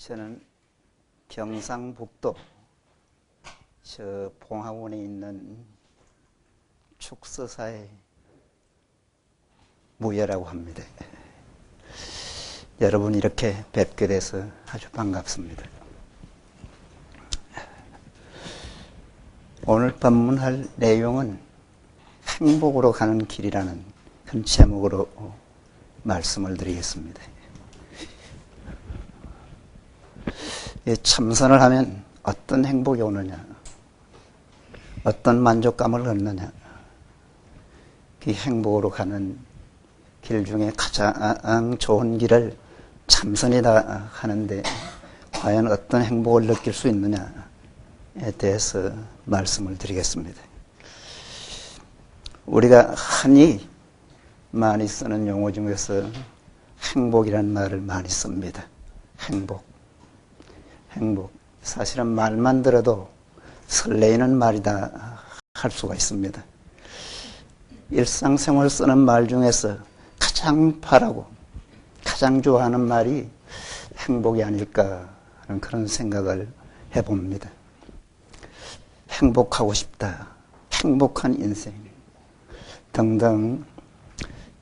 저는 경상북도 저 봉화군에 있는 축서사의 무예라고 합니다. 여러분 이렇게 뵙게 돼서 아주 반갑습니다. 오늘 법문할 내용은 행복으로 가는 길이라는 큰 제목으로 말씀을 드리겠습니다. 참선을 하면 어떤 행복이 오느냐, 어떤 만족감을 얻느냐, 그 행복으로 가는 길 중에 가장 좋은 길을 참선이다 하는데 과연 어떤 행복을 느낄 수 있느냐에 대해서 말씀을 드리겠습니다. 우리가 흔히 많이 쓰는 용어 중에서 행복이라는 말을 많이 씁니다. 행복. 사실은 말만 들어도 설레이는 말이다 할 수가 있습니다. 일상생활 쓰는 말 중에서 가장 바라고 가장 좋아하는 말이 행복이 아닐까 하는 그런 생각을 해봅니다. 행복하고 싶다, 행복한 인생 등등.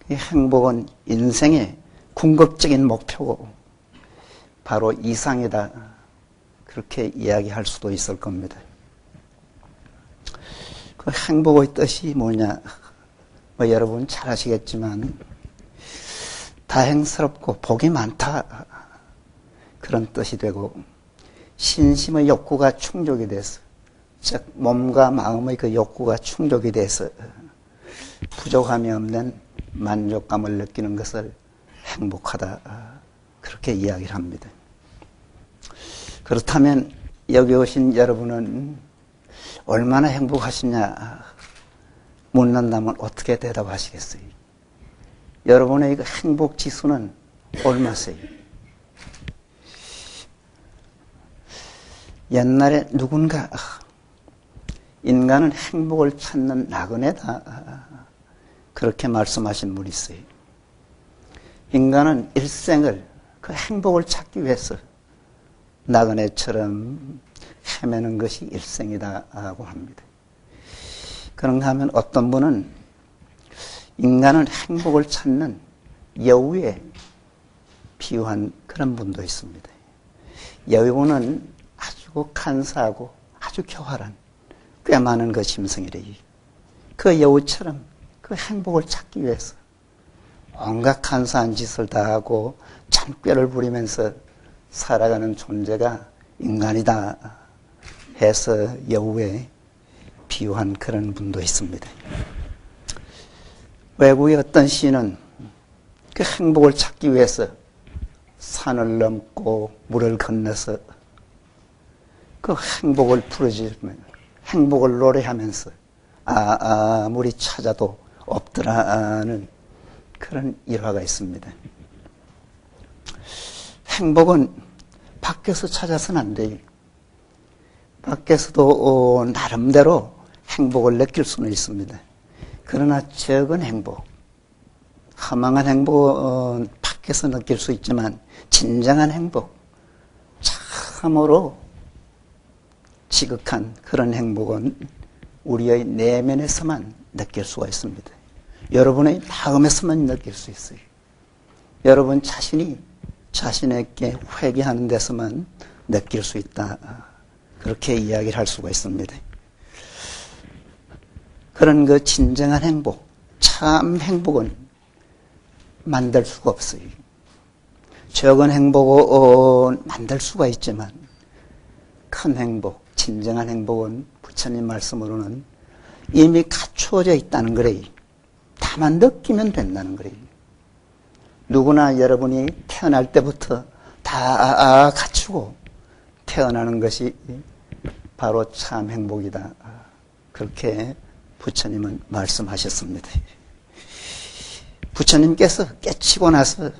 이 행복은 인생의 궁극적인 목표고 바로 이상이다, 그렇게 이야기할 수도 있을 겁니다. 그 행복의 뜻이 뭐냐? 여러분 잘 아시겠지만 다행스럽고 복이 많다, 그런 뜻이 되고, 신심의 욕구가 충족이 돼서, 즉 몸과 마음의 그 욕구가 충족이 돼서 부족함이 없는 만족감을 느끼는 것을 행복하다, 그렇게 이야기를 합니다. 그렇다면 여기 오신 여러분은 얼마나 행복하시냐 묻는다면 어떻게 대답하시겠어요? 여러분의 그 행복 지수는 얼마세요? 옛날에 누군가 인간은 행복을 찾는 나그네다, 그렇게 말씀하신 분이 있어요. 인간은 일생을 그 행복을 찾기 위해서 나그네처럼 헤매는 것이 일생이다고 합니다. 그런가 하면 어떤 분은 인간은 행복을 찾는 여우에 비유한 그런 분도 있습니다. 여우는 아주 간사하고 아주 교활한 꽤 많은 그 짐승이래요. 그 여우처럼 그 행복을 찾기 위해서 온갖 간사한 짓을 다 하고 잔꾀를 부리면서 살아가는 존재가 인간이다 해서 여우에 비유한 그런 분도 있습니다. 외국의 어떤 시인은 그 행복을 찾기 위해서 산을 넘고 물을 건너서 그 행복을 부르짖으며 행복을 노래하면서 아무리 찾아도 없더라는 그런 일화가 있습니다. 행복은 밖에서 찾아서는 안 돼요. 밖에서도 나름대로 행복을 느낄 수는 있습니다. 그러나 적은 행복, 허망한 행복은 밖에서 느낄 수 있지만 진정한 행복, 참으로 지극한 그런 행복은 우리의 내면에서만 느낄 수가 있습니다. 여러분의 마음에서만 느낄 수 있어요. 여러분 자신이 자신에게 회개하는 데서만 느낄 수 있다, 그렇게 이야기를 할 수가 있습니다. 그런 그 진정한 행복, 참 행복은 만들 수가 없어요. 적은 행복은 만들 수가 있지만 큰 행복, 진정한 행복은 부처님 말씀으로는 이미 갖추어져 있다는 거래요. 다만 느끼면 된다는 거래요. 누구나 여러분이 태어날 때부터 다 갖추고 태어나는 것이 바로 참 행복이다, 그렇게 부처님은 말씀하셨습니다. 부처님께서 깨치고 나서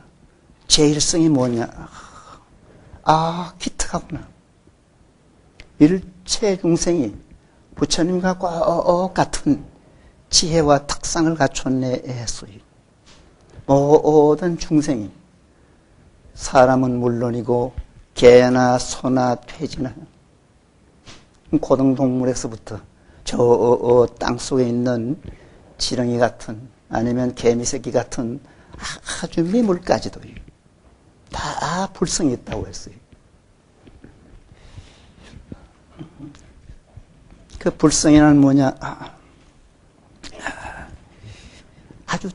제일성이 뭐냐? 기특하구나. 일체 중생이 부처님과 똑같은 지혜와 특상을 갖췄네 했어요. 모든 중생이, 사람은 물론이고 개나 소나 돼지나 고등동물에서부터 저 땅속에 있는 지렁이 같은 아니면 개미새끼 같은 아주 미물까지도 다 불성이 있다고 했어요. 그 불성이란 뭐냐? 아주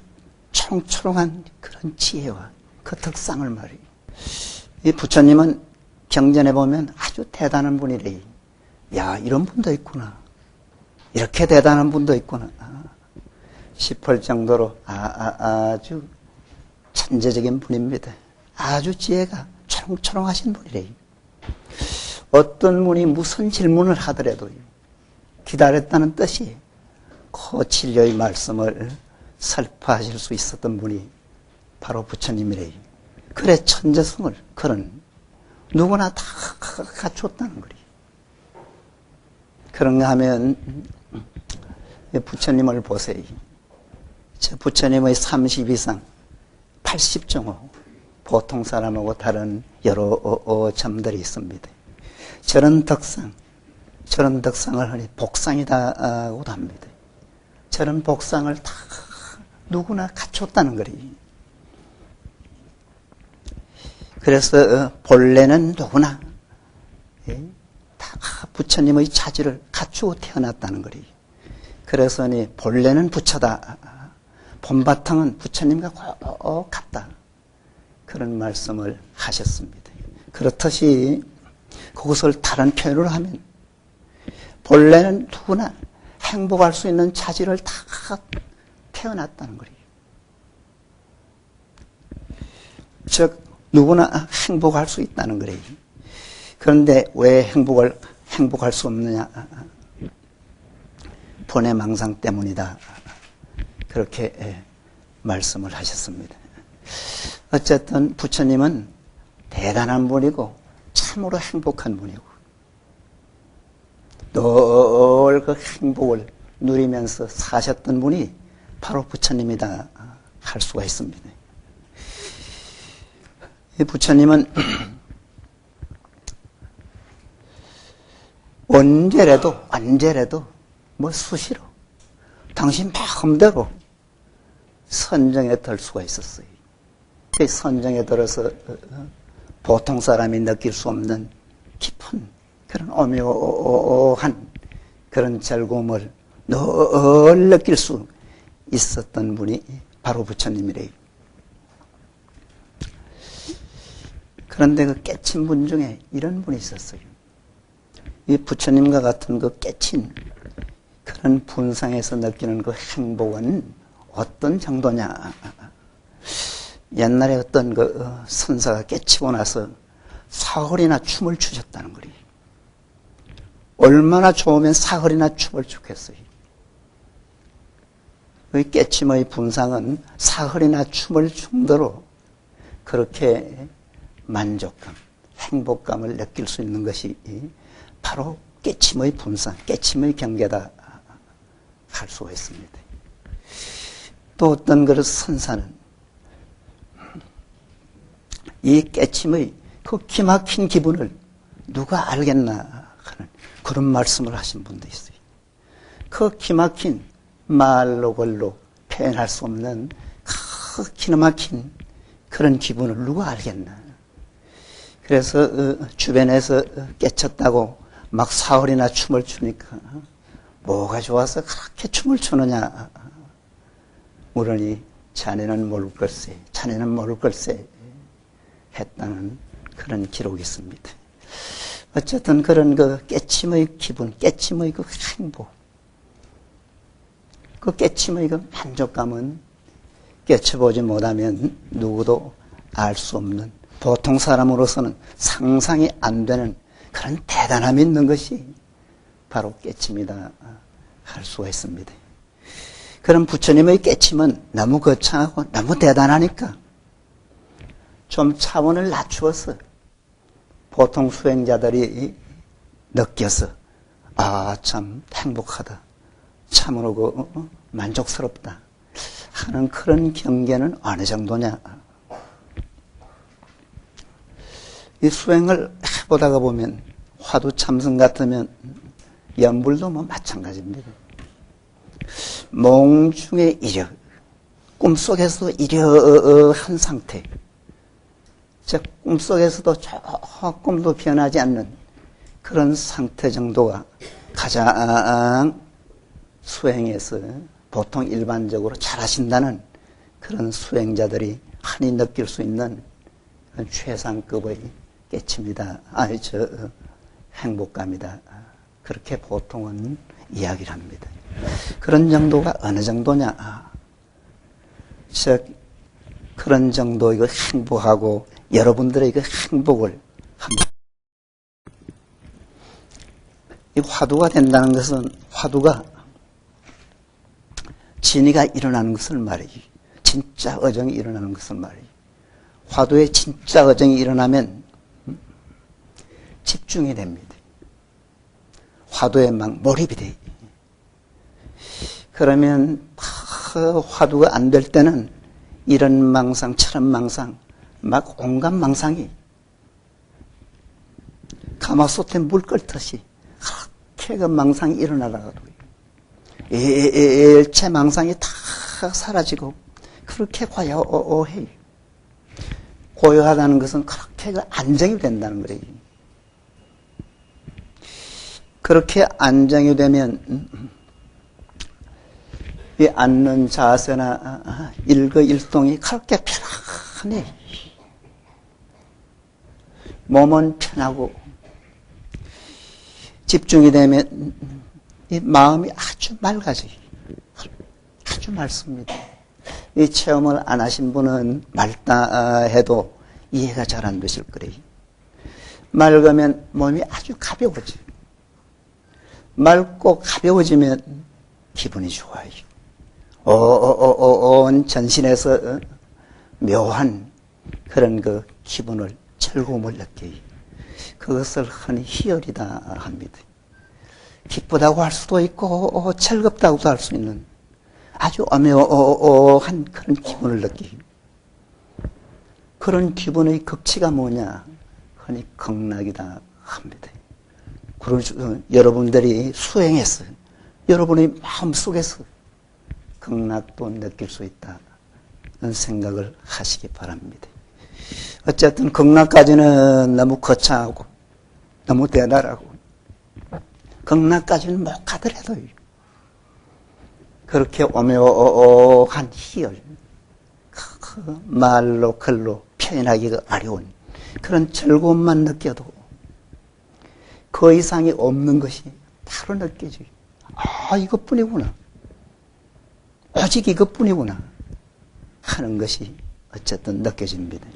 초롱초롱한 그런 지혜와 그 덕상을 말이에요. 이 부처님은 경전에 보면 아주 대단한 분이래. 야, 이런 분도 있구나. 이렇게 대단한 분도 있구나 싶을 정도로 아주 천재적인 분입니다. 아주 지혜가 초롱초롱하신 분이래. 어떤 분이 무슨 질문을 하더라도 기다렸다는 뜻이 그 진료의 말씀을 설파하실 수 있었던 분이 바로 부처님이래요. 그래 천재성을 그런 누구나 다 갖췄다는 거예요. 그런가 하면 부처님을 보세요. 부처님의 32상 80종호 보통 사람하고 다른 여러 점들이 있습니다. 저런 덕상을 하니 복상이다고도 합니다. 저런 복상을 다 누구나 갖췄다는 거예요. 그래서 본래는 누구나 다 부처님의 자질을 갖추고 태어났다는 거예요. 그래서 본래는 부처다. 본바탕은 부처님과 같다. 그런 말씀을 하셨습니다. 그렇듯이 그것을 다른 표현으로 하면 본래는 누구나 행복할 수 있는 자질을 다 태어났다는 거예요. 즉 누구나 행복할 수 있다는 거예요. 그런데 왜 행복할 수 없느냐? 본의 망상 때문이다. 그렇게 말씀을 하셨습니다. 어쨌든 부처님은 대단한 분이고 참으로 행복한 분이고 늘 그 행복을 누리면서 사셨던 분이 바로 부처님이다 할 수가 있습니다. 이 부처님은 언제라도 뭐 수시로 당신 마음대로 선정에 들 수가 있었어요. 그 선정에 들어서 보통 사람이 느낄 수 없는 깊은 그런 오묘한 그런 즐거움을 늘 느낄 수 있었던 분이 바로 부처님이래요. 그런데 그 깨친 분 중에 이런 분이 있었어요. 이 부처님과 같은 그 깨친 그런 분상에서 느끼는 그 행복은 어떤 정도냐. 옛날에 어떤 그 선사가 깨치고 나서 사흘이나 춤을 추셨다는 거예요. 얼마나 좋으면 사흘이나 춤을 추겠어요. 그 깨침의 분상은 사흘이나 춤을 춘대로 그렇게 만족감, 행복감을 느낄 수 있는 것이 바로 깨침의 분상, 깨침의 경계다 할 수가 있습니다. 또 어떤 그런 선사는 이 깨침의 그 기막힌 기분을 누가 알겠나 하는 그런 말씀을 하신 분도 있어요. 그 기막힌 말로 걸로 표현할 수 없는 그 기막힌 그런 기분을 누가 알겠나. 그래서 주변에서 깨쳤다고 막 사흘이나 춤을 추니까 뭐가 좋아서 그렇게 춤을 추느냐. 물으니 자네는 모를 걸세, 자네는 모를 걸세 했다는 그런 기록이 있습니다. 어쨌든 그런 그 깨침의 기분, 깨침의 그 행복, 그 깨침의 그 만족감은 깨쳐보지 못하면 누구도 알 수 없는, 보통 사람으로서는 상상이 안 되는 그런 대단함이 있는 것이 바로 깨침이다 할 수가 있습니다. 그럼 부처님의 깨침은 너무 거창하고 너무 대단하니까 좀 차원을 낮추어서 보통 수행자들이 느껴서 참 행복하다, 참으로 만족스럽다 하는 그런 경계는 어느 정도냐. 이 수행을 해보다가 보면 화두 참선 같으면 연불도 뭐 마찬가지입니다. 몽중의 이력, 꿈속에서도 이려한 상태, 즉 꿈속에서도 조금도 변하지 않는 그런 상태 정도가 가장 수행에서 보통 일반적으로 잘하신다는 그런 수행자들이 흔히 느낄 수 있는 최상급의 깨침이다. 행복감이다. 그렇게 보통은 이야기를 합니다. 그런 정도가 어느 정도냐? 즉 그런 정도 이거 행복하고 여러분들의 그 행복을 이 화두가 된다는 것은 화두가 진리가 일어나는 것을 말이지. 진짜 어정이 일어나는 것을 말이지. 화두에 진짜 어정이 일어나면 집중이 됩니다. 화두에 막 몰입이 돼. 그러면 화두가 안 될 때는 이런 망상, 저런 망상, 막 온갖 망상이 가마솥에 물 끓듯이 그렇게 그 망상이 일어나다가도 일체 망상이 다 사라지고 그렇게 고요해. 고요하다는 것은 그렇게 그 안정이 된다는 거예요. 그렇게 안정이 되면 이 앉는 자세나 일거일동이 그렇게 편안해. 몸은 편하고 집중이 되면 이 마음이 아주 맑아져요. 아주 맑습니다. 이 체험을 안 하신 분은 맑다 해도 이해가 잘 안 되실 거예요. 맑으면 몸이 아주 가벼워져요. 맑고 가벼워지면 기분이 좋아요. 온 전신에서 묘한 그런 그 기분을, 즐거움을 느껴요. 그것을 흔히 희열이다 합니다. 기쁘다고 할 수도 있고 즐겁다고도 할 수 있는 아주 오묘한 그런 기분을 느끼고, 그런 기분의 극치가 뭐냐? 흔히 극락이다 합니다. 그래서 여러분들이 수행해서 여러분의 마음속에서 극락도 느낄 수 있다는 생각을 하시기 바랍니다. 어쨌든 극락까지는 너무 거창하고 너무 대단하고 극락까지는 못 가더라도 그렇게 오묘한 희열, 말로 글로 표현하기가 어려운 그런 즐거움만 느껴도 그 이상이 없는 것이 바로 느껴져요. 이것뿐이구나. 오직 이것뿐이구나 하는 것이 어쨌든 느껴집니다.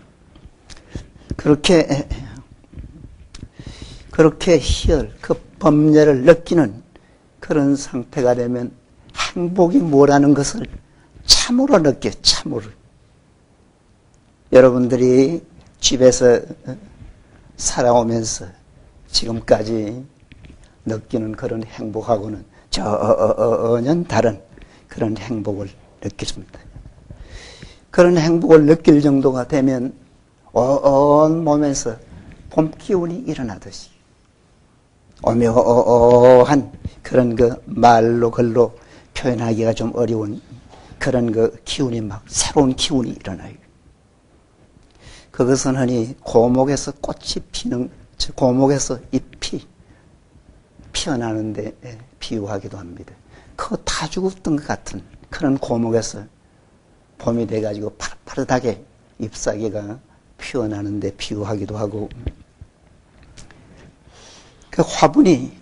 그렇게 희열, 그 법례를 느끼는 그런 상태가 되면 행복이 뭐라는 것을 참으로 느껴요. 참으로. 여러분들이 집에서 살아오면서 지금까지 느끼는 그런 행복하고는 전혀 다른 그런 행복을 느끼십니다. 그런 행복을 느낄 정도가 되면 온 몸에서 봄 기운이 일어나듯이 오묘한 그런 그 말로 글로 표현하기가 좀 어려운 그런 그 기운이 막 새로운 기운이 일어나요. 그것은 흔히 고목에서 꽃이 피는, 고목에서 잎이 피어나는데 비유하기도 합니다. 그거 다 죽었던 것 같은 그런 고목에서 봄이 돼가지고 파릇파릇하게 잎사귀가 피어나는데 비유하기도 하고, 그 화분이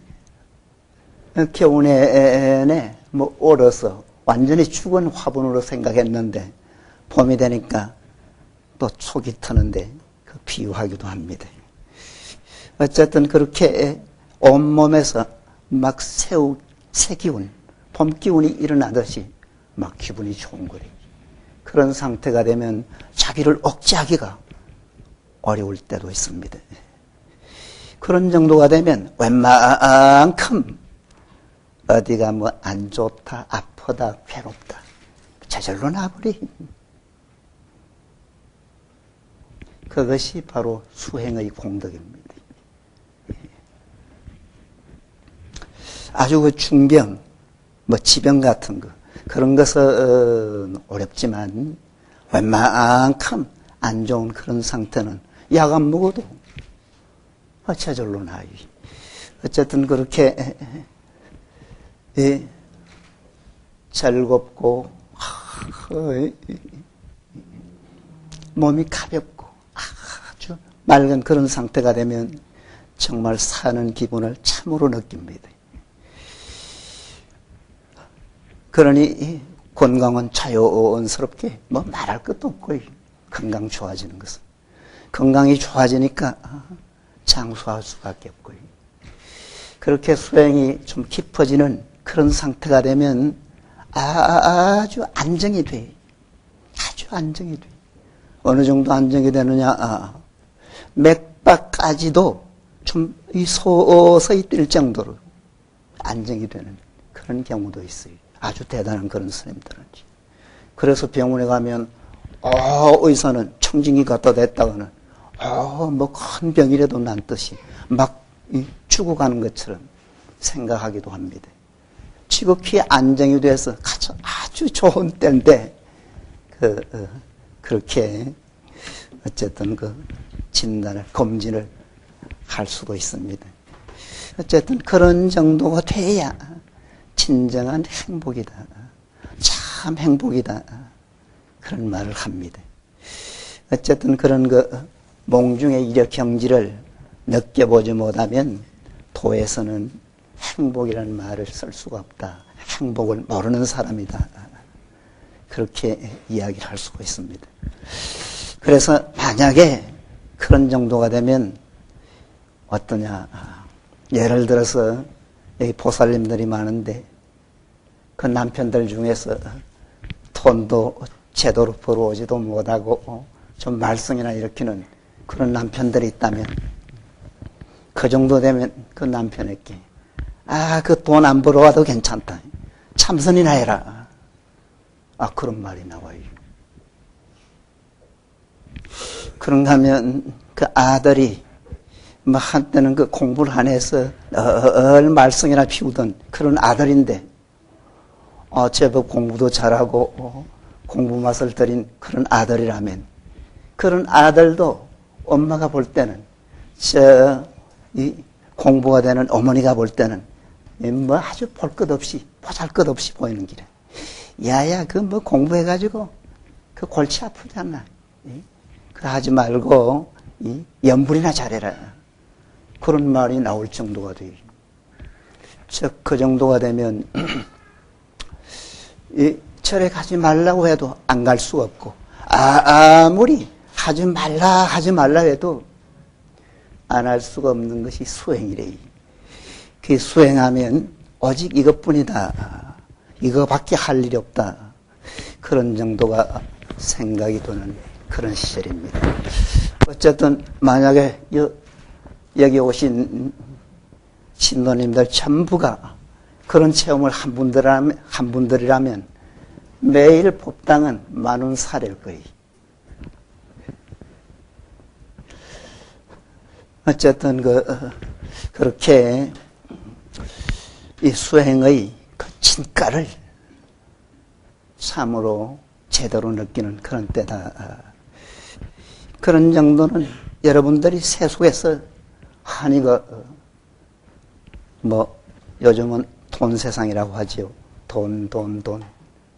겨우내에 뭐 얼어서 완전히 죽은 화분으로 생각했는데 봄이 되니까 또 촉이 트는데 그 비유하기도 합니다. 어쨌든 그렇게 온몸에서 막 새 기운, 봄 기운이 일어나듯이 막 기분이 좋은 거예요. 그런 상태가 되면 자기를 억제하기가 어려울 때도 있습니다. 그런 정도가 되면 웬만큼 어디가 뭐 안 좋다, 아프다, 괴롭다 저절로 나버리. 그것이 바로 수행의 공덕입니다. 아주 그 중병, 뭐 지병 같은 거, 그런 것은 어렵지만 웬만큼 안 좋은 그런 상태는 약 안 먹어도 저절로 나아요. 어쨌든 그렇게 즐겁고 몸이 가볍고 아주 맑은 그런 상태가 되면 정말 사는 기분을 참으로 느낍니다. 그러니 건강은 자연스럽게 뭐 말할 것도 없고 건강 좋아지는 것은 건강이 좋아지니까 장수할 수밖에 없고 그렇게 수행이 좀 깊어지는 그런 상태가 되면 아주 안정이 돼. 아주 안정이 돼. 어느 정도 안정이 되느냐. 맥박까지도 좀 서서히 뛸 정도로 안정이 되는 그런 경우도 있어요. 아주 대단한 그런 스님들은. 그래서 병원에 가면 의사는 청진기 갖다 댔다가는 뭐 큰 병이라도 난 듯이 막 죽어가는 것처럼 생각하기도 합니다. 지극히 안정이 돼서 아주 좋은 때인데 그렇게 어쨌든 그 진단을 검진을 할 수도 있습니다. 어쨌든 그런 정도가 돼야 진정한 행복이다. 참 행복이다. 그런 말을 합니다. 어쨌든 그런 몽중의 이력 경지를 느껴보지 못하면 도에서는 행복이라는 말을 쓸 수가 없다. 행복을 모르는 사람이다. 그렇게 이야기를 할 수가 있습니다. 그래서 만약에 그런 정도가 되면 어떠냐. 예를 들어서 여기 보살님들이 많은데 그 남편들 중에서 돈도 제대로 벌어오지도 못하고 좀 말썽이나 일으키는 그런 남편들이 있다면 그 정도 되면 그 남편에게 그 돈 안 벌어와도 괜찮다. 참선이나 해라. 그런 말이 나와요. 그런가 하면 그 아들이 뭐 한때는 그 공부를 안 해서 말썽이나 피우던 그런 아들인데 제법 공부도 잘하고 공부 맛을 들인 그런 아들이라면 그런 아들도 엄마가 볼 때는 이 공부가 되는 어머니가 볼 때는 뭐 아주 볼 것 없이 보잘것없이 보이는 길에 야야 그 뭐 공부해가지고 그 골치 아프잖아. 그 하지 말고 염불이나 잘해라. 그런 말이 나올 정도가 돼요. 즉 그 정도가 되면 절에 가지 말라고 해도 안 갈 수가 없고 아무리 하지 말라 해도 안 할 수가 없는 것이 수행이래. 그 수행하면 오직 이것뿐이다. 이거밖에 할 일이 없다. 그런 정도가 생각이 드는 그런 시절입니다. 어쨌든 만약에 여기 오신 신도님들 전부가 그런 체험을 한 분들이라면 매일 법당은 10,000원 사례일 거예요. 어쨌든 그렇게 이 수행의 그 진가를 참으로 제대로 느끼는 그런 때다. 그런 정도는 여러분들이 세속에서 한이 요즘은 돈 세상이라고 하지요. 돈.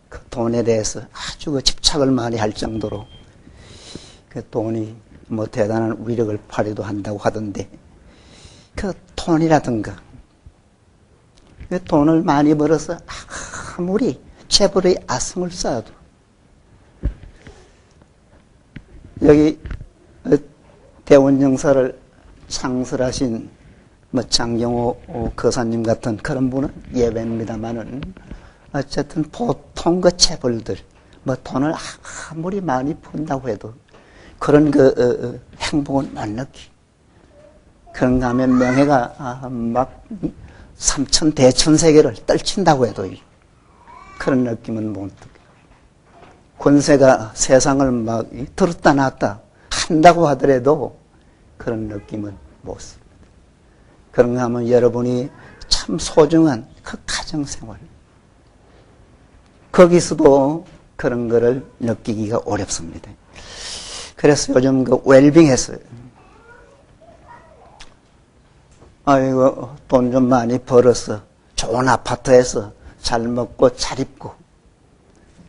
그 돈에 대해서 아주 집착을 많이 할 정도로 그 돈이 대단한 위력을 발휘도 한다고 하던데 그 돈이라든가 그 돈을 많이 벌어서 아무리 재벌의 아성을 쌓아도 여기 대원정사를 창설하신 장경호 거사님 같은 그런 분은 예외입니다만은 어쨌든 보통 그 재벌들 돈을 아무리 많이 푼다고 해도 그런 행복은 못 느끼. 그런가 하면 명예가 막 삼천대천세계를 떨친다고 해도 그런 느낌은 못 느끼. 권세가 세상을 막 들었다 놨다 한다고 하더라도 그런 느낌은 못 씁니다. 그런가 하면 여러분이 참 소중한 그 가정생활, 거기서도 그런 거를 느끼기가 어렵습니다. 그래서 요즘 그 웰빙에서 아이고 돈 좀 많이 벌어서 좋은 아파트에서 잘 먹고 잘 입고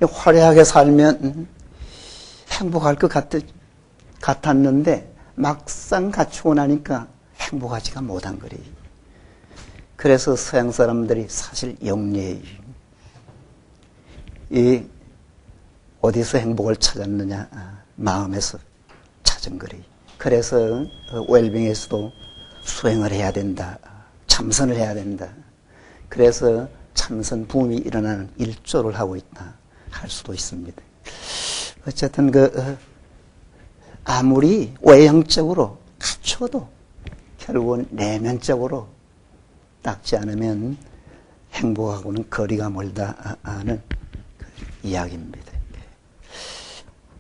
화려하게 살면 행복할 것 같았는데 막상 갖추고 나니까 행복하지가 못한 거래. 그래서 서양 사람들이 사실 영리해요. 이 어디서 행복을 찾았느냐? 마음에서 찾은 거래. 그래서 웰빙에서도 수행을 해야 된다. 참선을 해야 된다. 그래서 참선 붐이 일어나는 일조를 하고 있다 할 수도 있습니다. 어쨌든 아무리 외형적으로 갖춰도 결국은 내면적으로 닦지 않으면 행복하고는 거리가 멀다 하는 이야기입니다.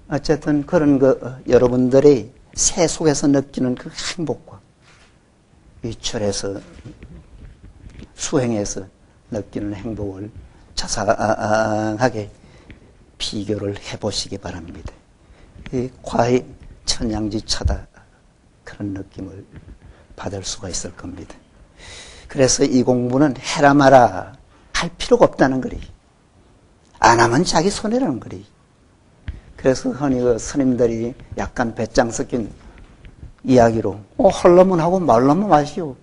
어쨌든 그런 여러분들이 새 속에서 느끼는 그 행복과 위철에서 수행해서 느끼는 행복을 자상하게 비교를 해보시기 바랍니다. 이 과히 천양지차다 그런 느낌을 받을 수가 있을 겁니다. 그래서 이 공부는 해라 마라 할 필요가 없다는 거리. 안 하면 자기 손해라는 거리. 그래서 흔히 스님들이 약간 배짱 섞인 이야기로 하려면 하고 말려면 마시오.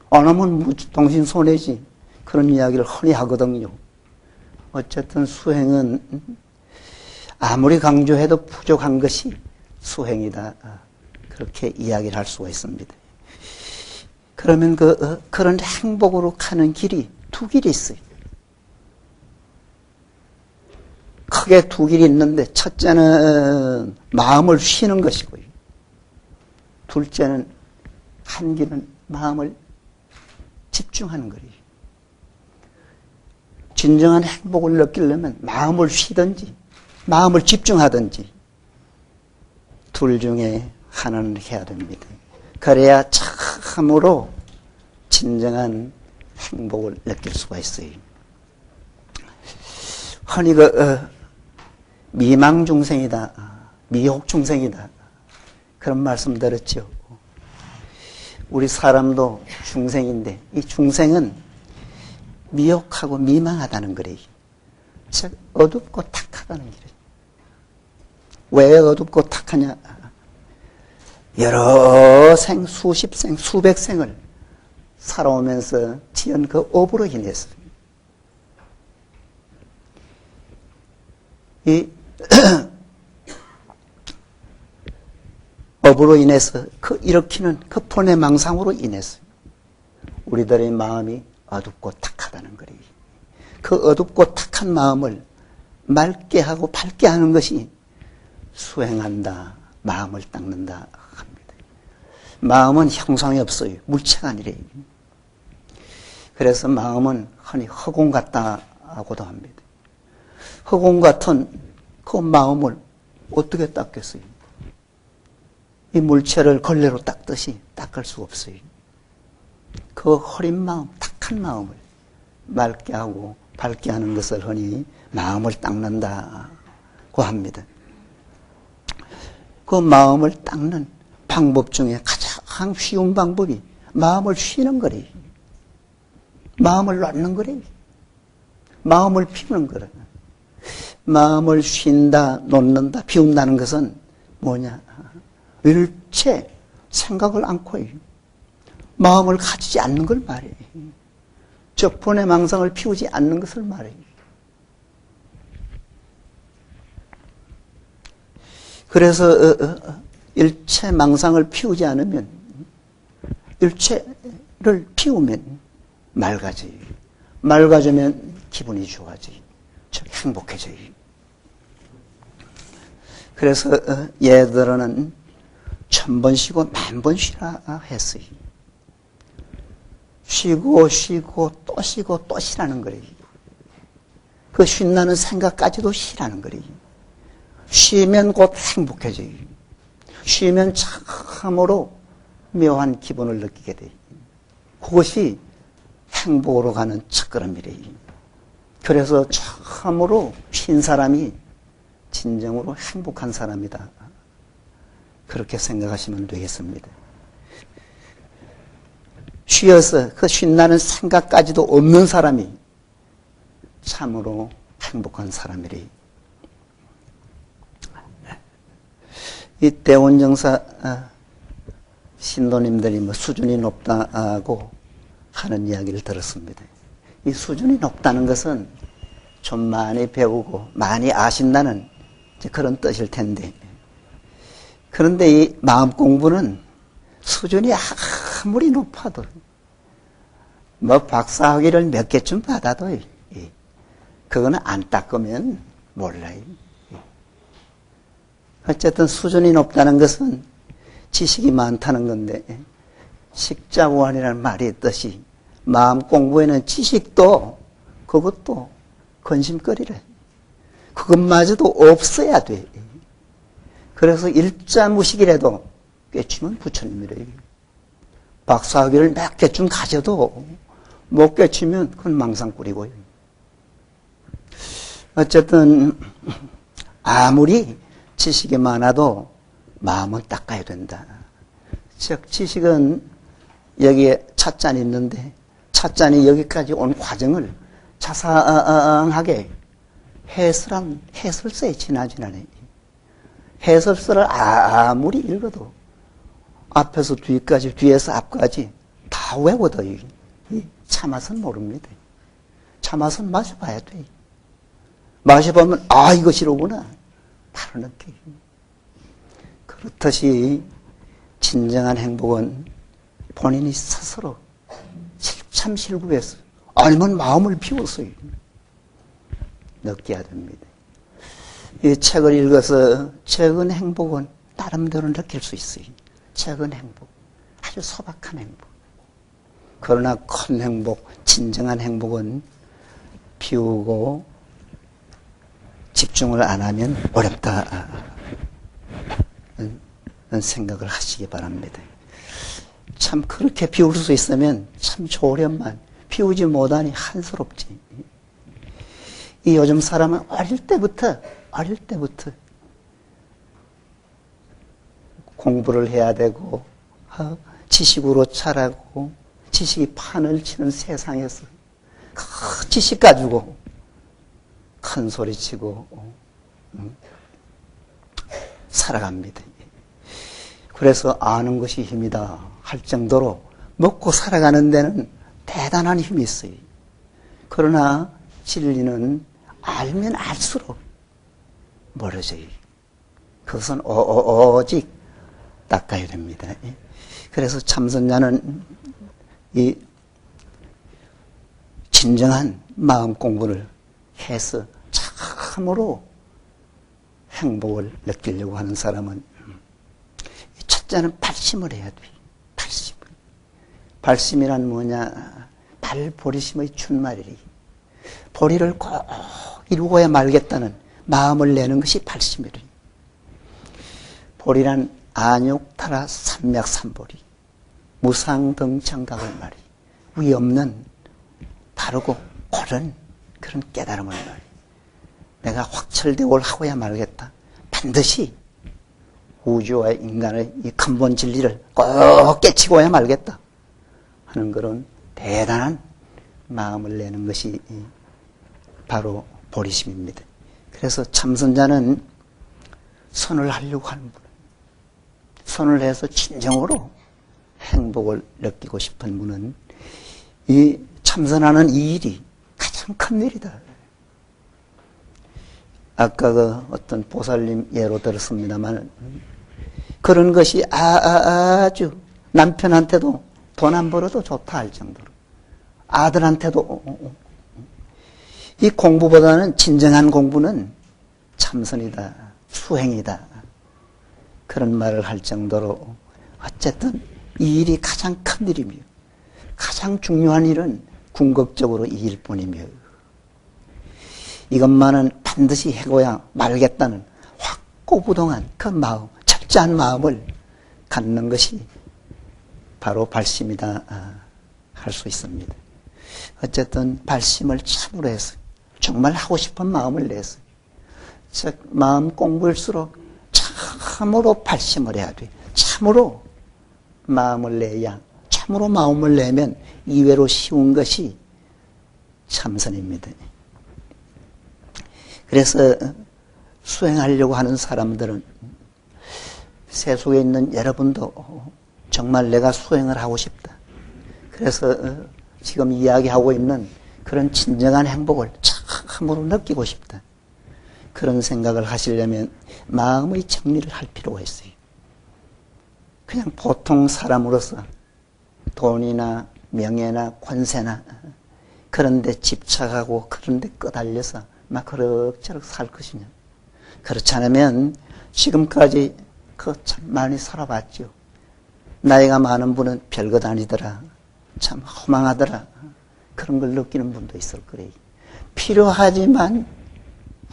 안 하면 당신 손해지. 그런 이야기를 흔히 하거든요. 어쨌든 수행은 아무리 강조해도 부족한 것이 수행이다. 그렇게 이야기를 할 수가 있습니다. 그러면 그런 행복으로 가는 길이 두 길이 있어요. 크게 두 길이 있는데 첫째는 마음을 쉬는 것이고요. 둘째는 한 길은 마음을 집중하는 거예요. 진정한 행복을 느끼려면 마음을 쉬든지 마음을 집중하든지 둘 중에 하나는 해야 됩니다. 그래야 참으로 진정한 행복을 느낄 수가 있어요. 흔히 미망 중생이다, 미혹 중생이다 그런 말씀 들었죠. 우리 사람도 중생인데 이 중생은 미혹하고 미망하다는 거래요. 즉 어둡고 탁하다는 거래요. 왜 어둡고 탁하냐? 여러 생, 수십 생, 수백 생을 살아오면서 지은 그 업으로 인해서 이 업으로 인해서 일으키는 그 번뇌망상으로 인해서 우리들의 마음이 어둡고 탁하다는 거예요. 그 어둡고 탁한 마음을 맑게 하고 밝게 하는 것이 수행한다, 마음을 닦는다 합니다. 마음은 형상이 없어요. 물체가 아니래요. 그래서 마음은 흔히 허공 같다고도 합니다. 허공 같은 그 마음을 어떻게 닦겠어요? 이 물체를 걸레로 닦듯이 닦을 수 없어요. 그 허린 마음, 탁한 마음을 맑게 하고 밝게 하는 것을 흔히 마음을 닦는다고 합니다. 그 마음을 닦는 방법 중에 가장 쉬운 방법이 마음을 쉬는 거래요. 마음을 놓는 거래요. 마음을 비우는 거래요. 마음을 쉰다, 놓는다, 비운다는 것은 뭐냐? 일체 생각을 않고 마음을 가지지 않는 걸 말해요. 즉 번뇌망상을 피우지 않는 것을 말해요. 그래서 일체 망상을 피우지 않으면 일체를 피우면 맑아져요. 맑아지면 기분이 좋아져요. 즉 행복해져요. 그래서 얘들은 1000번 쉬고 10,000번 쉬라 했어요. 쉬고 쉬고 또 쉬고 또 쉬라는 거래요. 그 쉰다는 생각까지도 쉬라는 거래요. 쉬면 곧 행복해져요. 쉬면 참으로 묘한 기분을 느끼게 돼. 그것이 행복으로 가는 첫걸음이래. 그래서 참으로 쉰 사람이 진정으로 행복한 사람이다. 그렇게 생각하시면 되겠습니다. 쉬어서 그 쉰다는 생각까지도 없는 사람이 참으로 행복한 사람이래. 이 대원정사 신도님들이 뭐 수준이 높다고 하는 이야기를 들었습니다. 이 수준이 높다는 것은 좀 많이 배우고 많이 아신다는 그런 뜻일 텐데, 그런데 이 마음 공부는 수준이 아무리 높아도 뭐 박사학위를 몇 개쯤 받아도 그거는 안 닦으면 몰라요. 어쨌든 수준이 높다는 것은 지식이 많다는 건데, 식자무한이라는 말이 있듯이 마음 공부에는 지식도 그것도 근심거리래. 그것마저도 없어야 돼. 그래서 일자무식이라도 꿰치면 부처님이래. 박사학위를 몇 개쯤 가져도 못 꿰치면 그건 망상꾼이고요. 어쨌든 아무리 지식이 많아도 마음은 닦아야 된다. 즉 지식은 여기에 찻잔이 있는데 찻잔이 여기까지 온 과정을 자상하게 해설서에 지나지나네. 해설서를 아무리 읽어도 앞에서 뒤까지, 뒤에서 앞까지 다 외워도 차맛은 모릅니다. 차맛은 마셔봐야 돼. 마셔보면 아 이것이로구나 바로 느껴요. 그렇듯이 진정한 행복은 본인이 스스로 실참실구해서 알면 마음을 비워서 느껴야 됩니다. 이 책을 읽어서 적은 행복은 나름대로 느낄 수 있어요. 적은 행복, 아주 소박한 행복. 그러나 큰 행복, 진정한 행복은 비우고 집중을 안 하면 어렵다. 생각을 하시기 바랍니다. 참 그렇게 비울 수 있으면 참 좋으련만 비우지 못하니 한스럽지. 이 요즘 사람은 어릴 때부터 공부를 해야 되고 지식으로 자라고 지식이 판을 치는 세상에서 그 지식 가지고 큰 소리치고 살아갑니다. 그래서 아는 것이 힘이다 할 정도로 먹고 살아가는 데는 대단한 힘이 있어요. 그러나 진리는 알면 알수록 멀어져요. 그것은 오직 닦아야 됩니다. 그래서 참선자는 이 진정한 마음 공부를 해서 참으로 행복을 느끼려고 하는 사람은 첫째는 발심을 해야 돼. 발심을. 발심이란 뭐냐? 발보리심의 준말이리. 보리를 꼭 이루어야 말겠다는 마음을 내는 것이 발심이리. 보리란 안욕타라 삼맥삼보리. 무상등창각을 말이. 위 없는 바르고 옳은 그런 깨달음을 말이. 내가 확철대오를 하고야 말겠다. 반드시 우주와 인간의 이 근본 진리를 꼭 깨치고야 말겠다 하는 그런 대단한 마음을 내는 것이 바로 보리심입니다. 그래서 참선자는 선을 하려고 하는 분, 선을 해서 진정으로 행복을 느끼고 싶은 분은 이 참선하는 이 일이 가장 큰 일이다. 아까 그 어떤 보살님 예로 들었습니다만 그런 것이 아주 남편한테도 돈 안 벌어도 좋다 할 정도로 아들한테도 이 공부보다는 진정한 공부는 참선이다, 수행이다 그런 말을 할 정도로 어쨌든 이 일이 가장 큰 일이며 가장 중요한 일은 궁극적으로 이 일뿐이며 이것만은 반드시 해고야 말겠다는 확고부동한 그 마음, 철저한 마음을 갖는 것이 바로 발심이다 할 수 있습니다. 어쨌든 발심을 참으로 해서 정말 하고 싶은 마음을 내서 즉 마음 공부일수록 참으로 발심을 해야 돼. 참으로 마음을 내야 참으로 마음을 내면 이외로 쉬운 것이 참선입니다. 그래서 수행하려고 하는 사람들은 세속에 있는 여러분도 정말 내가 수행을 하고 싶다. 그래서 지금 이야기하고 있는 그런 진정한 행복을 참으로 느끼고 싶다. 그런 생각을 하시려면 마음의 정리를 할 필요가 있어요. 그냥 보통 사람으로서 돈이나 명예나 권세나 그런 데 집착하고 그런 데 끄달려서 막 그럭저럭 살 것이냐. 그렇지 않으면 지금까지 참 많이 살아봤죠. 나이가 많은 분은 별것 아니더라. 참 허망하더라. 그런 걸 느끼는 분도 있을 거예요. 필요하지만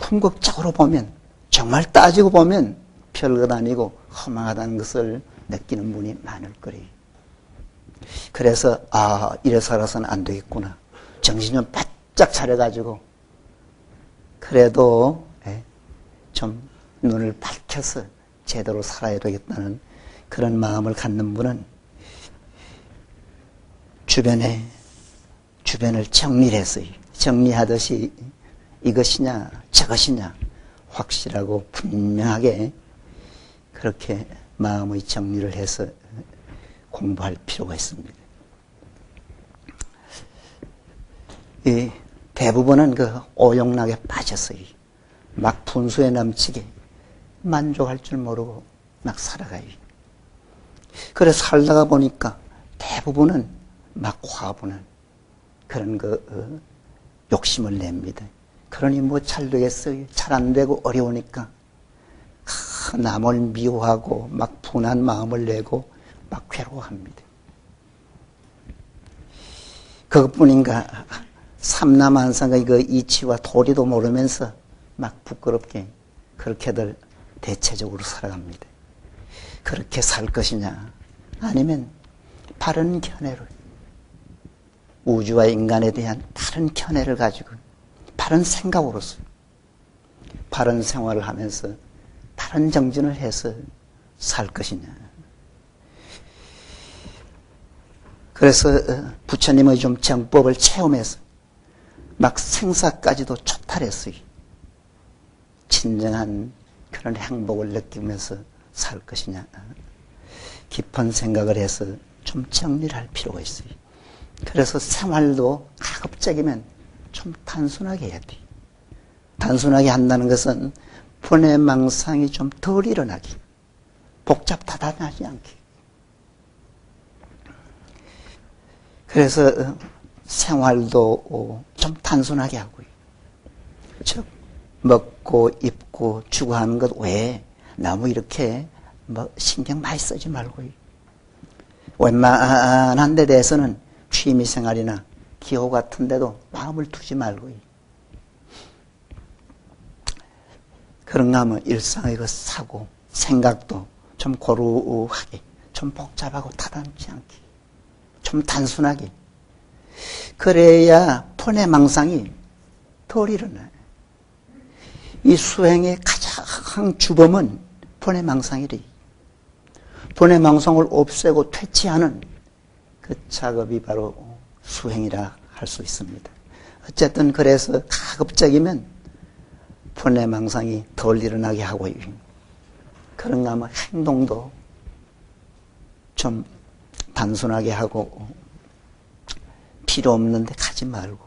궁극적으로 보면 정말 따지고 보면 별것 아니고 허망하다는 것을 느끼는 분이 많을 거예요. 그래서 이래 살아서는 안 되겠구나. 정신 좀 바짝 차려가지고 그래도 좀 눈을 밝혀서 제대로 살아야 되겠다는 그런 마음을 갖는 분은 주변을 정리해서 정리하듯이 이것이냐 저것이냐 확실하고 분명하게 그렇게 마음의 정리를 해서 공부할 필요가 있습니다. 이 대부분은 그 오용락에 빠졌어요. 막 분수에 넘치게 만족할 줄 모르고 막 살아가요. 그래서 살다가 보니까 대부분은 막 화분은 그런 욕심을 냅니다. 그러니 뭐 잘 되겠어요. 잘 안 되고 어려우니까 남을 미워하고 막 분한 마음을 내고 막 괴로워합니다. 그것뿐인가 삼남한상의 그 이치와 도리도 모르면서 막 부끄럽게 그렇게들 대체적으로 살아갑니다. 그렇게 살 것이냐 아니면 바른 견해로 우주와 인간에 대한 바른 견해를 가지고 바른 생각으로서 바른 생활을 하면서 바른 정진을 해서 살 것이냐. 그래서 부처님의 좀 정법을 체험해서 막 생사까지도 초탈했어요. 진정한 그런 행복을 느끼면서 살 것이냐. 깊은 생각을 해서 좀 정리를 할 필요가 있어요. 그래서 생활도 가급적이면 좀 단순하게 해야 돼. 단순하게 한다는 것은 분해망상이 좀 덜 일어나기, 복잡다단하지 않기. 그래서 생활도 좀 단순하게 하고요. 즉 먹고 입고 주거하는 것 외에 너무 이렇게 뭐 신경 많이 쓰지 말고요. 웬만한 데 대해서는 취미생활이나 기호 같은 데도 마음을 두지 말고요. 그런가 하면 일상의 그 사고, 생각도 좀 고루하게, 좀 복잡하고 타당치 않게, 좀 단순하게. 그래야 분해망상이 덜 일어나요. 이 수행의 가장 주범은 분해망상이래. 분해망상을 없애고 퇴치하는 그 작업이 바로 수행이라 할 수 있습니다. 어쨌든 그래서 가급적이면 분해망상이 덜 일어나게 하고 그런가 하면 행동도 좀 단순하게 하고 필요 없는 데 가지 말고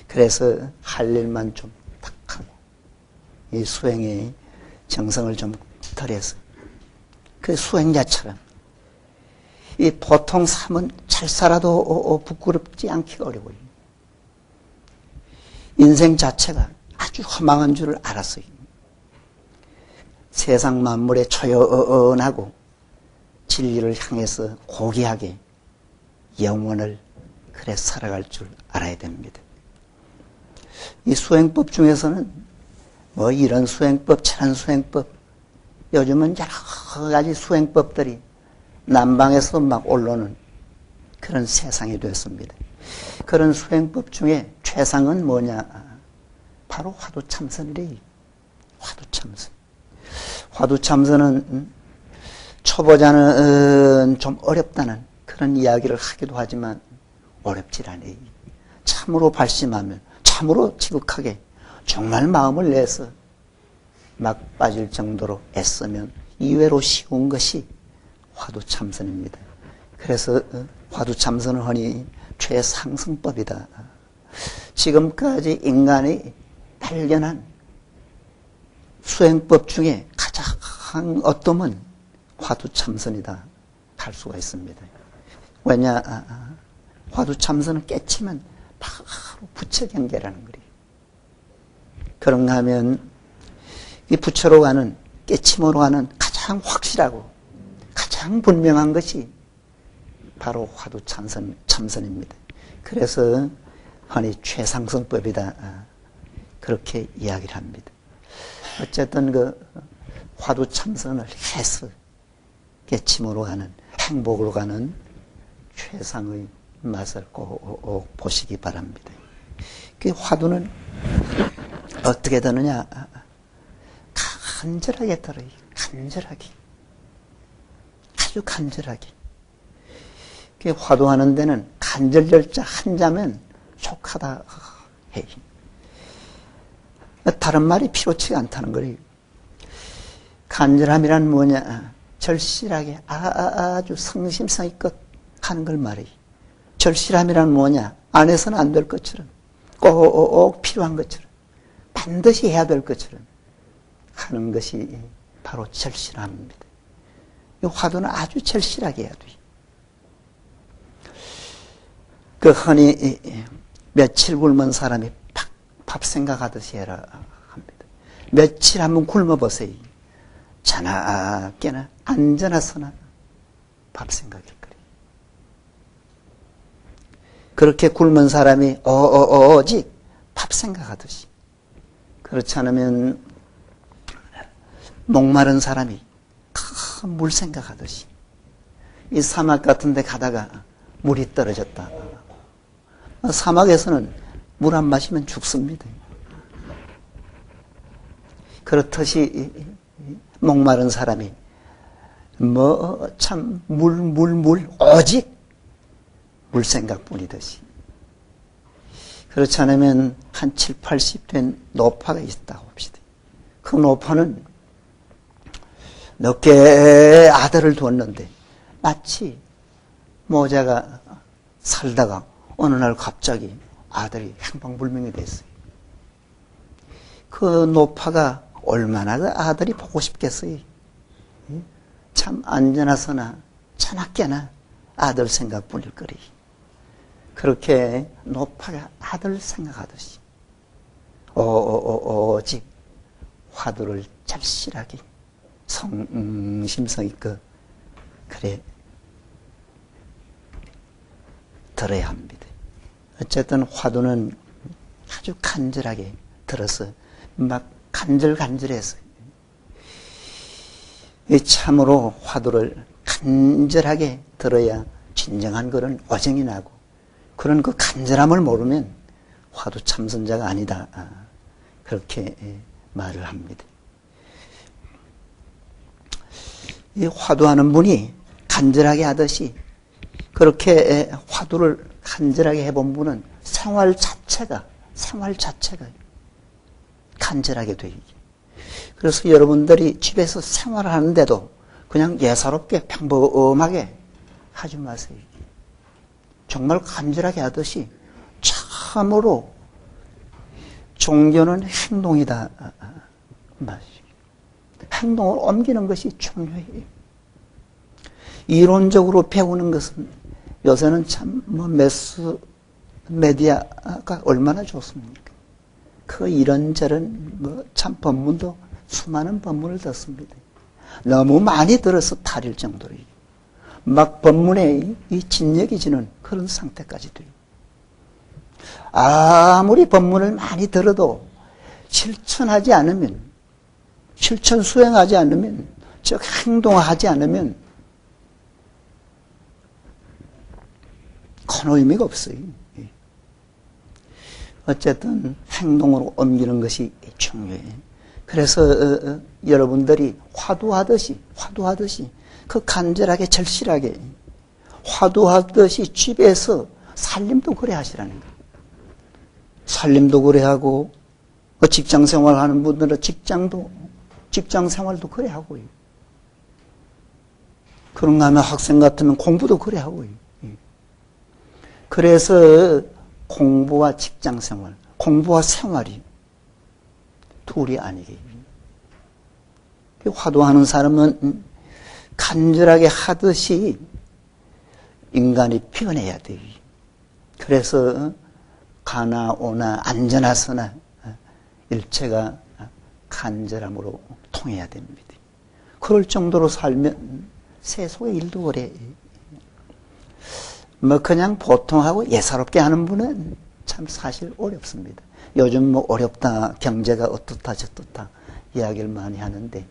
그래서 할 일만 좀 딱 하고 이 수행의 정성을 좀 덜해서 그 수행자처럼 이 보통 삶은 잘 살아도 부끄럽지 않기가 어려워요. 인생 자체가 아주 허망한 줄을 알았어요. 세상 만물에 조연하고 진리를 향해서 고귀하게 영원을 그래 살아갈 줄 알아야 됩니다. 이 수행법 중에서는 뭐 이런 수행법 저런 수행법 요즘은 여러 가지 수행법들이 남방에서 막 올라오는 그런 세상이 됐습니다. 그런 수행법 중에 최상은 뭐냐? 바로 화두참선이래. 화두참선. 화두참선은 초보자는 좀 어렵다는 그런 이야기를 하기도 하지만 어렵질 않아요. 참으로 발심하면, 참으로 지극하게 정말 마음을 내서 막 빠질 정도로 애쓰면 이외로 쉬운 것이 화두참선입니다. 그래서 화두참선을 하니 최상승법이다. 지금까지 인간이 발견한 수행법 중에 가장 어떠면 화두참선이다 할 수가 있습니다. 왜냐? 화두참선을 깨치면 바로 부처경계라는 거예요. 그런가 하면 이 부처로 가는, 깨침으로 가는 가장 확실하고 가장 분명한 것이 바로 화두참선입니다. 그래서 흔히 최상승법이다 그렇게 이야기를 합니다. 어쨌든 그 화두참선을 해서 깨침으로 가는, 행복으로 가는 최상의 맛을 꼭 보시기 바랍니다. 그 화두는 어떻게 되느냐? 간절하게 들어요. 간절하게. 아주 간절하게. 그 화두하는 데는 간절절자 한자면 족하다 해. 다른 말이 필요치가 않다는 거예요. 간절함이란 뭐냐? 절실하게 아주 성심성의껏 하는 걸 말해요. 절실함이란 뭐냐? 안 해서는 안 될 것처럼, 꼭 필요한 것처럼, 반드시 해야 될 것처럼 하는 것이 바로 절실함입니다. 이 화두는 아주 절실하게 해야 돼요. 그 흔히 며칠 굶은 사람이 밥 생각하듯이 해라 합니다. 며칠 한번 굶어보세요. 자나 깨나 앉아나 서나 밥 생각일 거예요. 그렇게 굶은 사람이 오직 밥 생각하듯이, 그렇지 않으면 목마른 사람이 큰 물 생각하듯이, 이 사막 같은 데 가다가 물이 떨어졌다. 사막에서는 물 안 마시면 죽습니다. 그렇듯이 목마른 사람이 참 오직 물 생각뿐이듯이, 그렇지 않으면 한 7, 80 된 노파가 있다고 봅시다. 그 노파는 늦게 아들을 두었는데 마치 모자가 살다가 어느 날 갑자기 아들이 행방불명이 됐어요. 그 노파가 얼마나 그 아들이 보고 싶겠어요. 참 안전하서나 차나깨나 아들 생각뿐일 거리. 그렇게 노파가 아들 생각하듯이 오직 화두를 절실하게 성심성의껏 그래 들어야 합니다. 어쨌든 화두는 아주 간절하게 들어서 막 간절해서 참으로 화두를 간절하게 들어야 진정한 그런 어정이 나고, 그런 그 간절함을 모르면 화두 참선자가 아니다 그렇게 말을 합니다. 이 화두하는 분이 간절하게 하듯이 그렇게 화두를 간절하게 해본 분은 생활 자체가 간절하게 돼요. 그래서 여러분들이 집에서 생활하는데도 그냥 예사롭게 평범하게 하지 마세요. 정말 간절하게 하듯이 참으로 종교는 행동이다. 행동을 옮기는 것이 중요해요. 이론적으로 배우는 것은 요새는 참 매스 메디아가 얼마나 좋습니까? 그 이런저런 참 법문도 수많은 법문을 듣습니다. 너무 많이 들어서 탈일 정도로 막 법문에 이 진역이 지는 그런 상태까지 돼요. 아무리 법문을 많이 들어도 실천 수행하지 않으면 즉 행동하지 않으면 큰 의미가 없어요. 어쨌든 행동으로 옮기는 것이 중요해요. 그래서 여러분들이 화두하듯이 그 간절하게 절실하게 화두하듯이 집에서 살림도 그래 하시라는 거예요. 살림도 그래 하고 직장 생활하는 분들은 직장 생활도 그래 하고요. 그런가 하면 학생 같으면 공부도 그래 하고요. 그래서 공부와 직장 생활, 공부와 생활이 둘이 아니게. 화두하는 사람은 간절하게 하듯이 인간이 피어내야 돼요. 그래서 가나 오나 안전하서나 일체가 간절함으로 통해야 됩니다. 그럴 정도로 살면 세속의 일도 그래. 그냥 보통하고 예사롭게 하는 분은 참 사실 어렵습니다. 요즘 어렵다, 경제가 어떻다 저떻다 이야기를 많이 하는데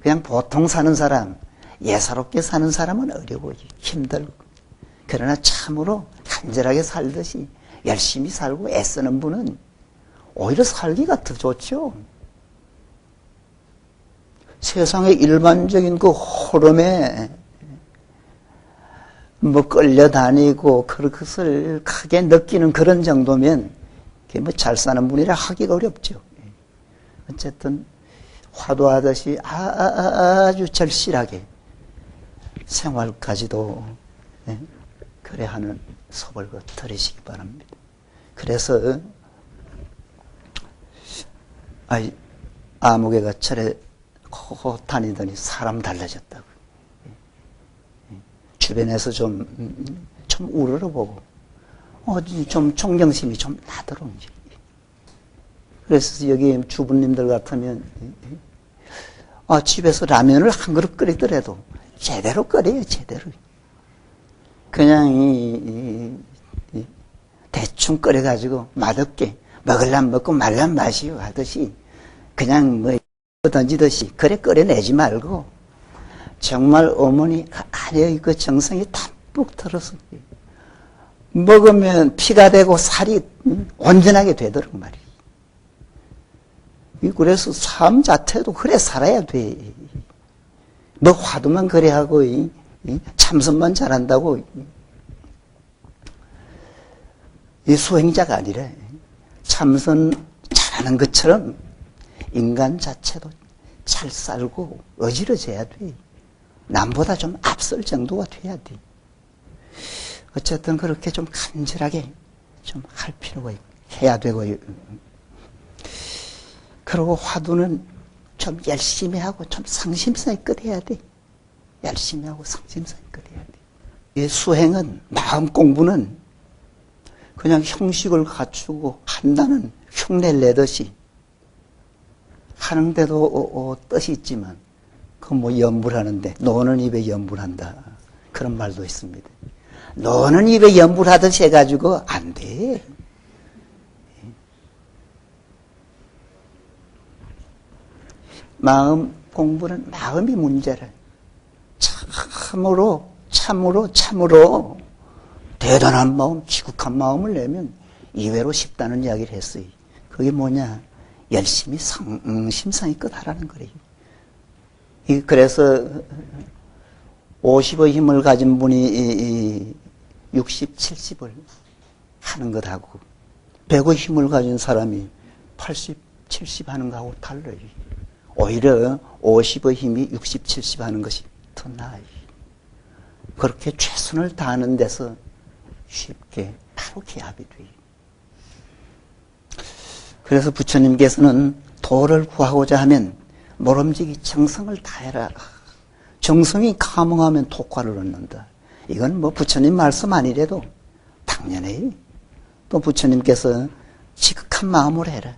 그냥 보통 사는 사람, 예사롭게 사는 사람은 어려워요. 힘들고. 그러나 참으로 간절하게 살듯이 열심히 살고 애쓰는 분은 오히려 살기가 더 좋죠. 세상의 일반적인 그 흐름에 끌려다니고 그것을 크게 느끼는 그런 정도면 그게 잘 사는 분이라 하기가 어렵죠. 어쨌든 화두하듯이 아주 절실하게 생활까지도 그래 하는 소벌거 들으시기 바랍니다. 그래서 아무개가 철에 다니더니 사람 달라졌다고. 주변에서 좀 우러러보고 좀 존경심이 좀 나더군요. 그래서 여기 주부님들 같으면 집에서 라면을 한 그릇 끓이더라도 제대로 끓여요. 제대로. 그냥 대충 끓여가지고 맛없게 먹으려면 먹고 말려면 마시고 하듯이 그냥 던지듯이 그래 끓여내지 말고 정말 어머니 안에 그 정성이 담뿍 들어서 먹으면 피가 되고 살이 온전하게 되도록 말이에요. 그래서 삶 자체도 그래 살아야 돼. 화두만 그래 하고 참선만 잘한다고 이 수행자가 아니라 참선 잘하는 것처럼 인간 자체도 잘 살고 어지러져야 돼. 남보다 좀 앞설 정도가 돼야 돼. 어쨌든 그렇게 좀 간절하게 좀 할 필요가 있고 해야 되고요. 그리고 화두는 좀 열심히 하고 좀 성심성의껏 해야 돼. 열심히 하고 성심성의껏 해야 돼. 이 수행은 마음 공부는 그냥 형식을 갖추고 한다는 흉내를 내듯이 하는데도 뜻이 있지만 연불하는데 노는 입에 연불한다 그런 말도 있습니다. 노는 입에 연불하듯이 해가지고 안 돼. 마음 공부는 마음이 문제라. 참으로 대단한 마음, 지극한 마음을 내면 이외로 쉽다는 이야기를 했어요. 그게 뭐냐? 열심히 성심성의껏 하라는 거래요. 그래서 50의 힘을 가진 분이 60, 70을 하는 것하고 100의 힘을 가진 사람이 80, 70 하는 것하고 달라요. 오히려 50의 힘이 60, 70 하는 것이 더 나아요. 그렇게 최선을 다하는 데서 쉽게 바로 기합이 돼요. 그래서 부처님께서는 도를 구하고자 하면 모름지기 정성을 다해라. 정성이 감응하면 독과를 얻는다. 이건 부처님 말씀 아니래도 당연히 또 부처님께서 지극한 마음으로 해라.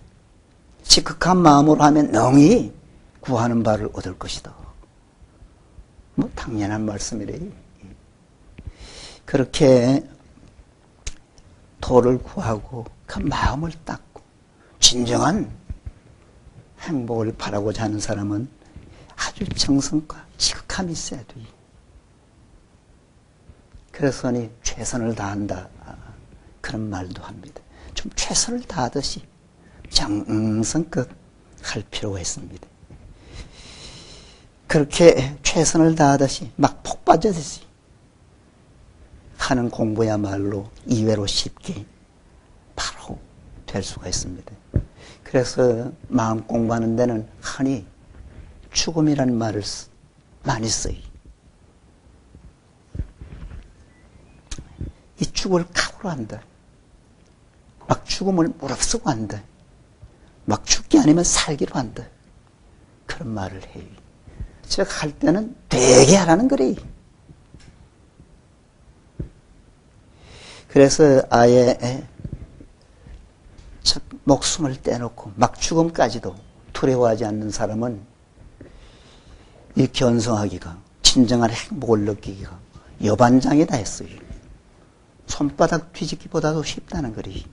지극한 마음으로 하면 능히 구하는 바를 얻을 것이다. 당연한 말씀이래요. 그렇게 도를 구하고 그 마음을 닦고 진정한 행복을 바라고자 하는 사람은 아주 정성과 지극함이 있어야 돼. 그래서니 최선을 다한다. 그런 말도 합니다. 좀 최선을 다하듯이 정성껏 할 필요가 있습니다. 그렇게 최선을 다하듯이 막 폭 빠져듯이 하는 공부야말로 이외로 쉽게 바로 될 수가 있습니다. 그래서 마음 공부하는 데는 흔히 죽음이라는 말을 많이 써요. 이 죽을 각오로 한다. 막 죽음을 무릅쓰고 한다. 막 죽기 아니면 살기로 한다. 그런 말을 해요. 제가 할 때는 되게 하라는 거래. 그래서 아예 목숨을 떼놓고 막 죽음까지도 두려워하지 않는 사람은 이 견성하기가, 진정한 행복을 느끼기가 여반장이다 했어요. 손바닥 뒤집기보다도 쉽다는 거리.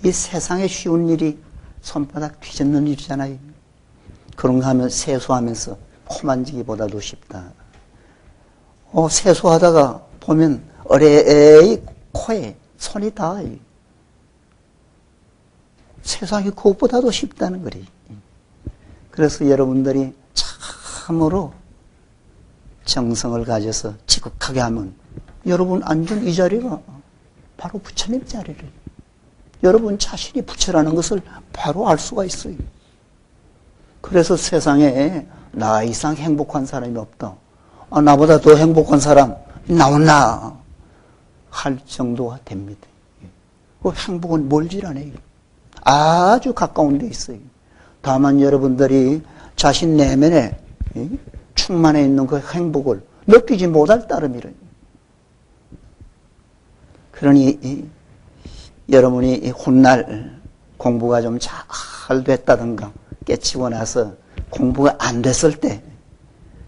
이 세상에 쉬운 일이 손바닥 뒤집는 일이잖아요. 그런 거 하면 세수하면서 코 만지기보다도 쉽다. 세수하다가 보면 어레이 코에 손이 닿아요. 세상에 그것보다도 쉽다는 거리. 그래서 여러분들이 참으로 정성을 가져서 지극하게 하면 여러분 앉은 이 자리가 바로 부처님 자리를, 여러분 자신이 부처라는 것을 바로 알 수가 있어요. 그래서 세상에 나 이상 행복한 사람이 없다. 나보다 더 행복한 사람 나왔나 할 정도가 됩니다. 그 행복은 멀질 않아요. 아주 가까운 데 있어요. 다만 여러분들이 자신 내면에 충만해 있는 그 행복을 느끼지 못할 따름이래요. 그러니 여러분이 훗날 공부가 좀 잘 됐다든가 깨치고 나서 공부가 안 됐을 때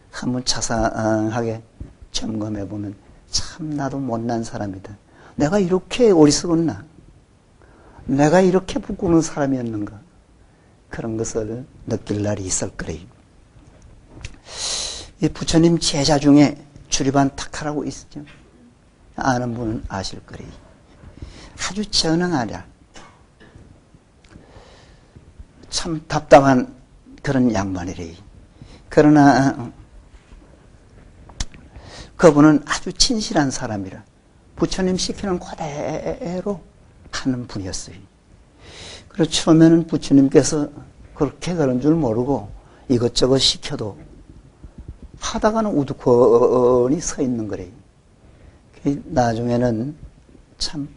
한번 자상하게 점검해 보면 참 나도 못난 사람이다. 내가 이렇게 어리석었나? 내가 이렇게 부끄러운 사람이었는가? 그런 것을 느낄 날이 있을 거래요. 이 부처님 제자 중에 주리반 탁하라고 있죠. 아는 분은 아실 거래요. 아주 전능하랴. 참 답답한 그런 양반이래요. 그러나 그분은 아주 진실한 사람이라 부처님 시키는 그대로 하는 분이었어요. 그래서 처음에는 부처님께서 그렇게 그런 줄 모르고 이것저것 시켜도 하다가는 우두커니 서 있는 거래요. 나중에는 참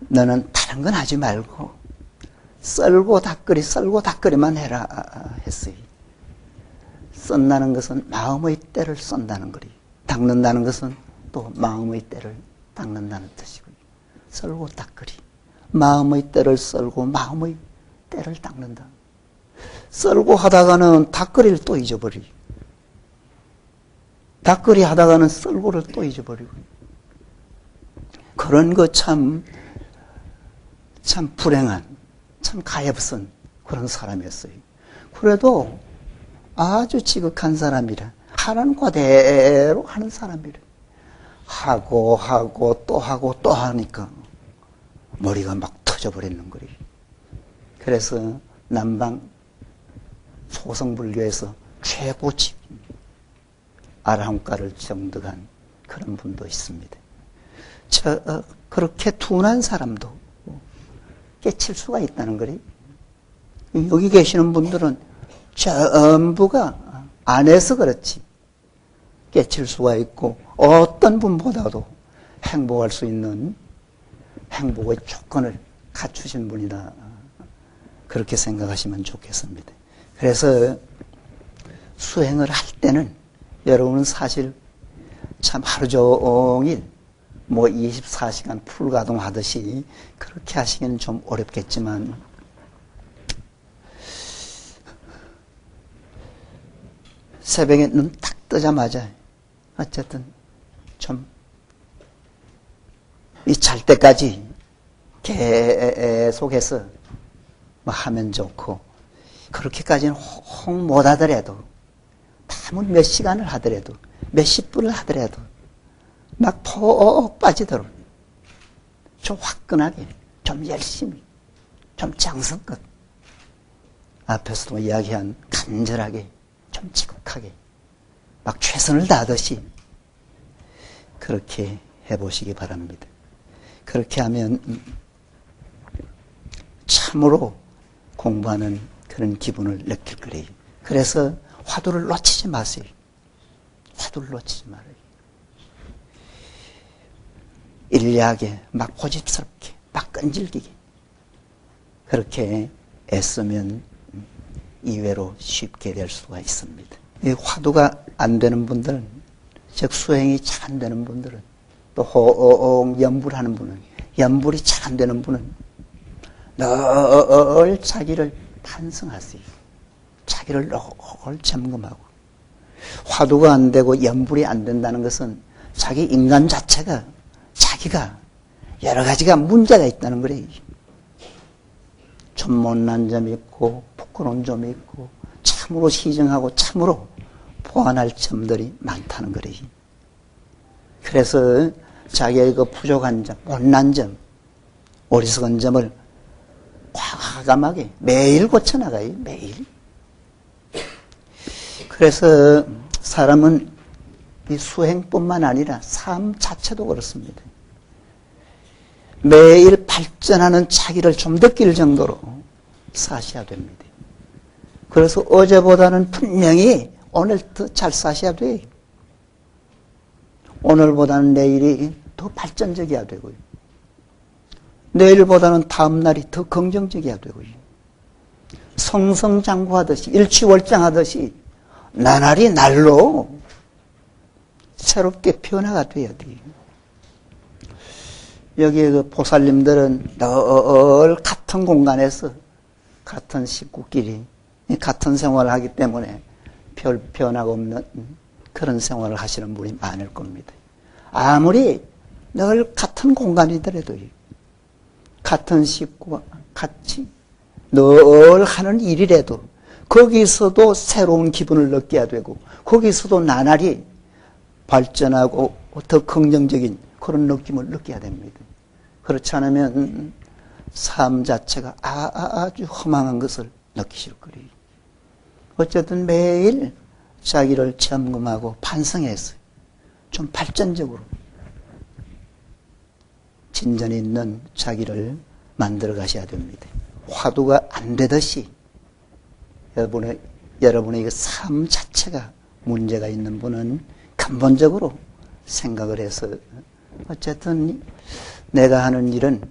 너는 다른 건 하지 말고 썰고 닦으리만 해라 했어요. 썬다는 것은 마음의 때를 썬다는 거리. 닦는다는 것은 또 마음의 때를 닦는다는 뜻이고요. 썰고 닦으리. 마음의 때를 썰고 마음의 때를 닦는다. 썰고 하다가는 닦으리를 또 잊어버리고, 닦으리 하다가는 썰고를 또 잊어버리고, 그런 거 참 불행한, 참 가엾은 그런 사람이었어요. 그래도 아주 지극한 사람이라, 하라는 그대로 하는 사람이라. 하고 또 하니까 머리가 막 터져버리는 거예요. 그래서 남방 소성불교에서 최고집 아라함가를 정득한 그런 분도 있습니다. 그렇게 둔한 사람도 깨칠 수가 있다는 거예요. 여기 계시는 분들은 전부가 안에서 그렇지 깨칠 수가 있고 어떤 분보다도 행복할 수 있는 행복의 조건을 갖추신 분이다. 그렇게 생각하시면 좋겠습니다. 그래서 수행을 할 때는 여러분은 사실 참 하루 종일 24시간 풀가동 하듯이 그렇게 하시기는 좀 어렵겠지만 새벽에 눈 딱 뜨자마자 어쨌든 좀 이 잘 때까지 계속해서 하면 좋고 그렇게까지는 홍 못하더라도, 다문 몇 시간을 하더라도, 몇십 분을 하더라도, 막 푹 빠지도록, 좀 화끈하게, 좀 열심히, 좀 정성껏, 앞에서도 이야기한 간절하게, 좀 지극하게, 막 최선을 다하듯이, 그렇게 해보시기 바랍니다. 그렇게 하면 참으로 공부하는 그런 기분을 느낄 거예요. 그래서 화두를 놓치지 마세요. 화두를 놓치지 말아요. 일리하게, 막 고집스럽게, 막 끈질기게 그렇게 애쓰면 이외로 쉽게 될 수가 있습니다. 이 화두가 안 되는 분들은, 즉 수행이 잘 안 되는 분들은, 또 호응 염불하는 분은, 염불이 잘 안 되는 분은 늘 자기를 반성하세요. 자기를 늘 점검하고. 화두가 안 되고 염불이 안 된다는 것은 자기 인간 자체가, 자기가 여러 가지가 문제가 있다는 거래요. 좀 못난 점이 있고 부끄러운 점이 있고 참으로 시정하고 참으로 보완할 점들이 많다는 거래요. 그래서 자기의 그 부족한 점, 못난 점, 어리석은 점을 과감하게 매일 고쳐나가요. 매일. 그래서 사람은 이 수행뿐만 아니라 삶 자체도 그렇습니다. 매일 발전하는 자기를 좀 느낄 정도로 사셔야 됩니다. 그래서 어제보다는 분명히 오늘 더 잘 사셔야 돼요. 오늘보다는 내일이 더 발전적이어야 되고요. 내일보다는 다음날이 더 긍정적이어야 되고요. 성성장구하듯이, 일취월장하듯이 나날이 날로 새롭게 변화가 돼야 돼요. 여기에 그 보살님들은 늘 같은 공간에서 같은 식구끼리 같은 생활을 하기 때문에 별 변화가 없는 그런 생활을 하시는 분이 많을 겁니다. 아무리 늘 같은 공간이더라도 같은 식구와 같이 늘 하는 일이라도 거기서도 새로운 기분을 느껴야 되고 거기서도 나날이 발전하고 더 긍정적인 그런 느낌을 느껴야 됩니다. 그렇지 않으면 삶 자체가 아주 허망한 것을 느끼실 거예요. 어쨌든 매일 자기를 점검하고 반성해서 좀 발전적으로 진전 있는 자기를 만들어 가셔야 됩니다. 화두가 안 되듯이 여러분의 그 삶 자체가 문제가 있는 분은 근본적으로 생각을 해서 어쨌든 내가 하는 일은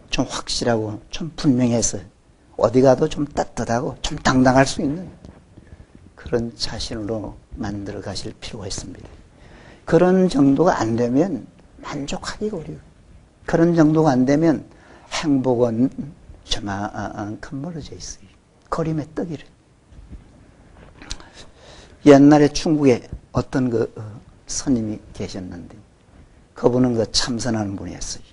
좀 확실하고 좀 분명해서 어디 가도 좀 떳떳하고 좀 당당할 수 있는 그런 자신으로 만들어 가실 필요가 있습니다. 그런 정도가 안 되면 만족하기가 어려워요. 그런 정도가 안 되면 행복은 저만큼 멀어져 있어요. 거림의 떡이래. 옛날에 중국에 어떤 그 스님이 계셨는데 그분은 그 참선하는 분이었어요.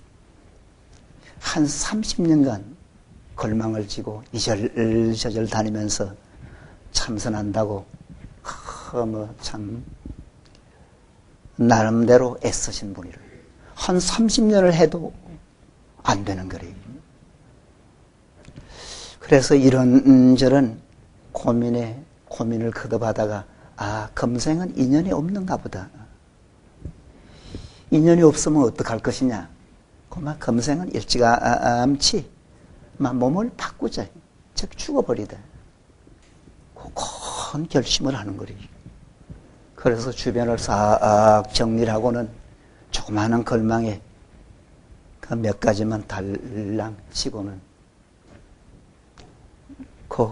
한 30년간 걸망을 지고 이절저절 다니면서 참선한다고 참 나름대로 애쓰신 분이래. 한 30년을 해도 안 되는 거래요. 그래서 이런저런 고민을 거듭하다가 금생은 인연이 없는가 보다. 인연이 없으면 어떡할 것이냐. 그만 금생은 일찌감치 몸을 바꾸자. 즉 죽어버리다. 큰 결심을 하는 거래요. 그래서 주변을 싹 정리를 하고는 조그마한 걸망에 그 몇 가지만 달랑 치고는 그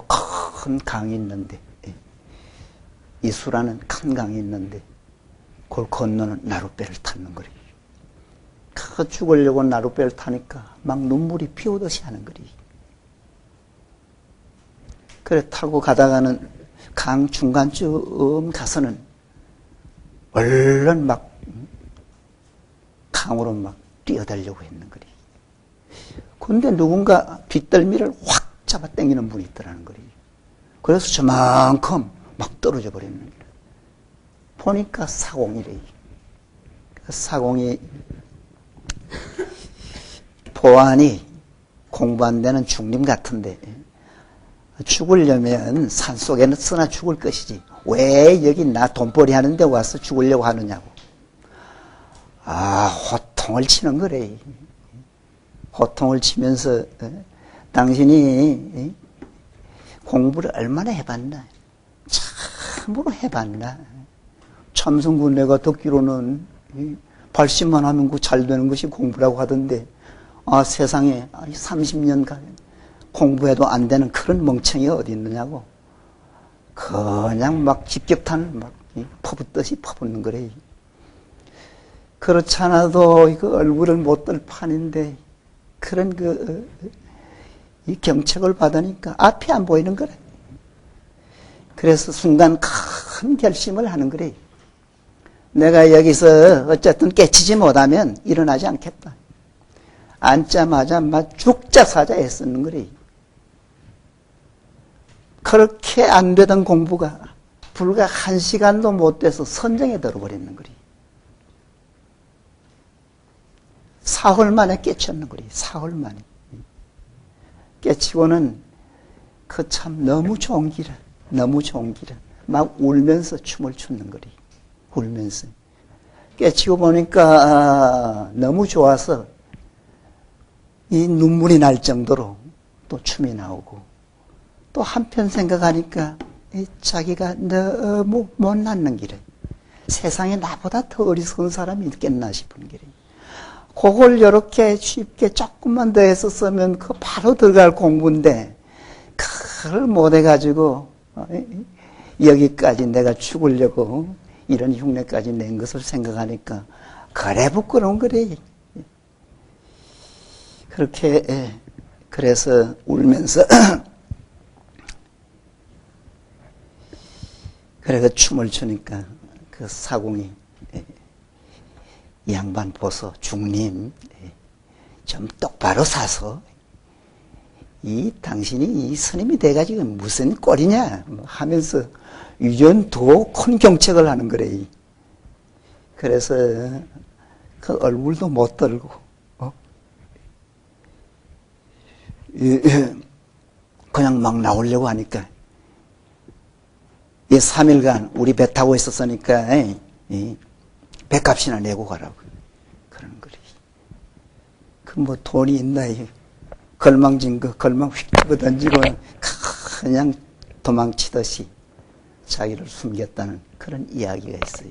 큰 강이 있는데 이수라는 큰 강이 있는데 그걸 건너는 나룻배를 탔는 거래요. 그 죽으려고 나룻배를 타니까 막 눈물이 피오듯이 하는 거래요. 그래 타고 가다가는 강 중간쯤 가서는 얼른 막 강으로 막 뛰어들려고 했는 거래요. 근데 누군가 뒷덜미를 확 잡아 당기는 분이 있더라는 거예요. 그래서 저만큼 막 떨어져 버리는 거예요. 보니까 사공이래. 사공이 보안이 공부 안 되는 중림 같은데 죽으려면 산속에는 쓰나 죽을 것이지 왜 여기 나 돈벌이 하는데 와서 죽으려고 하느냐고. 호통을 치는 거래. 호통을 치면서 당신이 공부를 얼마나 해봤나. 참으로 해봤나. 참선군 내가 듣기로는 발심만 하면 잘 되는 것이 공부라고 하던데 세상에 30년간 공부해도 안 되는 그런 멍청이가 어디 있느냐고. 그냥 막 직격탄을 막 퍼붓듯이 퍼붓는 거래. 그렇지 않아도 그 얼굴을 못 들 판인데 그런 이 경책을 받으니까 앞이 안 보이는 거래. 그래서 순간 큰 결심을 하는 거래. 내가 여기서 어쨌든 깨치지 못하면 일어나지 않겠다. 앉자마자 막 죽자 사자 애쓰는 거래. 그렇게 안 되던 공부가 불과 1시간도 못 돼서 선정에 들어버리는 거래. 사흘 만에 깨쳤는 거래. 사흘 만에. 깨치고는 그 참 너무 좋은 기라. 너무 좋은 기라. 막 울면서 춤을 추는 거래. 울면서. 깨치고 보니까 너무 좋아서 이 눈물이 날 정도로 또 춤이 나오고 또 한편 생각하니까 자기가 너무 못났는 길에 세상에 나보다 더 어리석은 사람이 있겠나 싶은 길에 그걸 이렇게 쉽게 조금만 더 했었으면 그 바로 들어갈 공부인데 그걸 못해가지고 여기까지 내가 죽으려고 이런 흉내까지 낸 것을 생각하니까 그래 부끄러운 거래. 그렇게 그래서 울면서 그래서 춤을 추니까 그 사공이 이 양반 보소 중님 좀 똑바로 사서 이 당신이 이 스님이 돼가지고 무슨 꼴이냐 하면서 유전 더 큰 경책을 하는 거래. 그래서 그 얼굴도 못 들고 그냥 막 나오려고 하니까 이 3일간 우리 배 타고 있었으니까 배값이나 내고 가라고 그러는 거래. 그 뭐 돈이 있나 걸망진 거 걸망 휙 집어 던지고 그냥 도망치듯이 자기를 숨겼다는 그런 이야기가 있어요.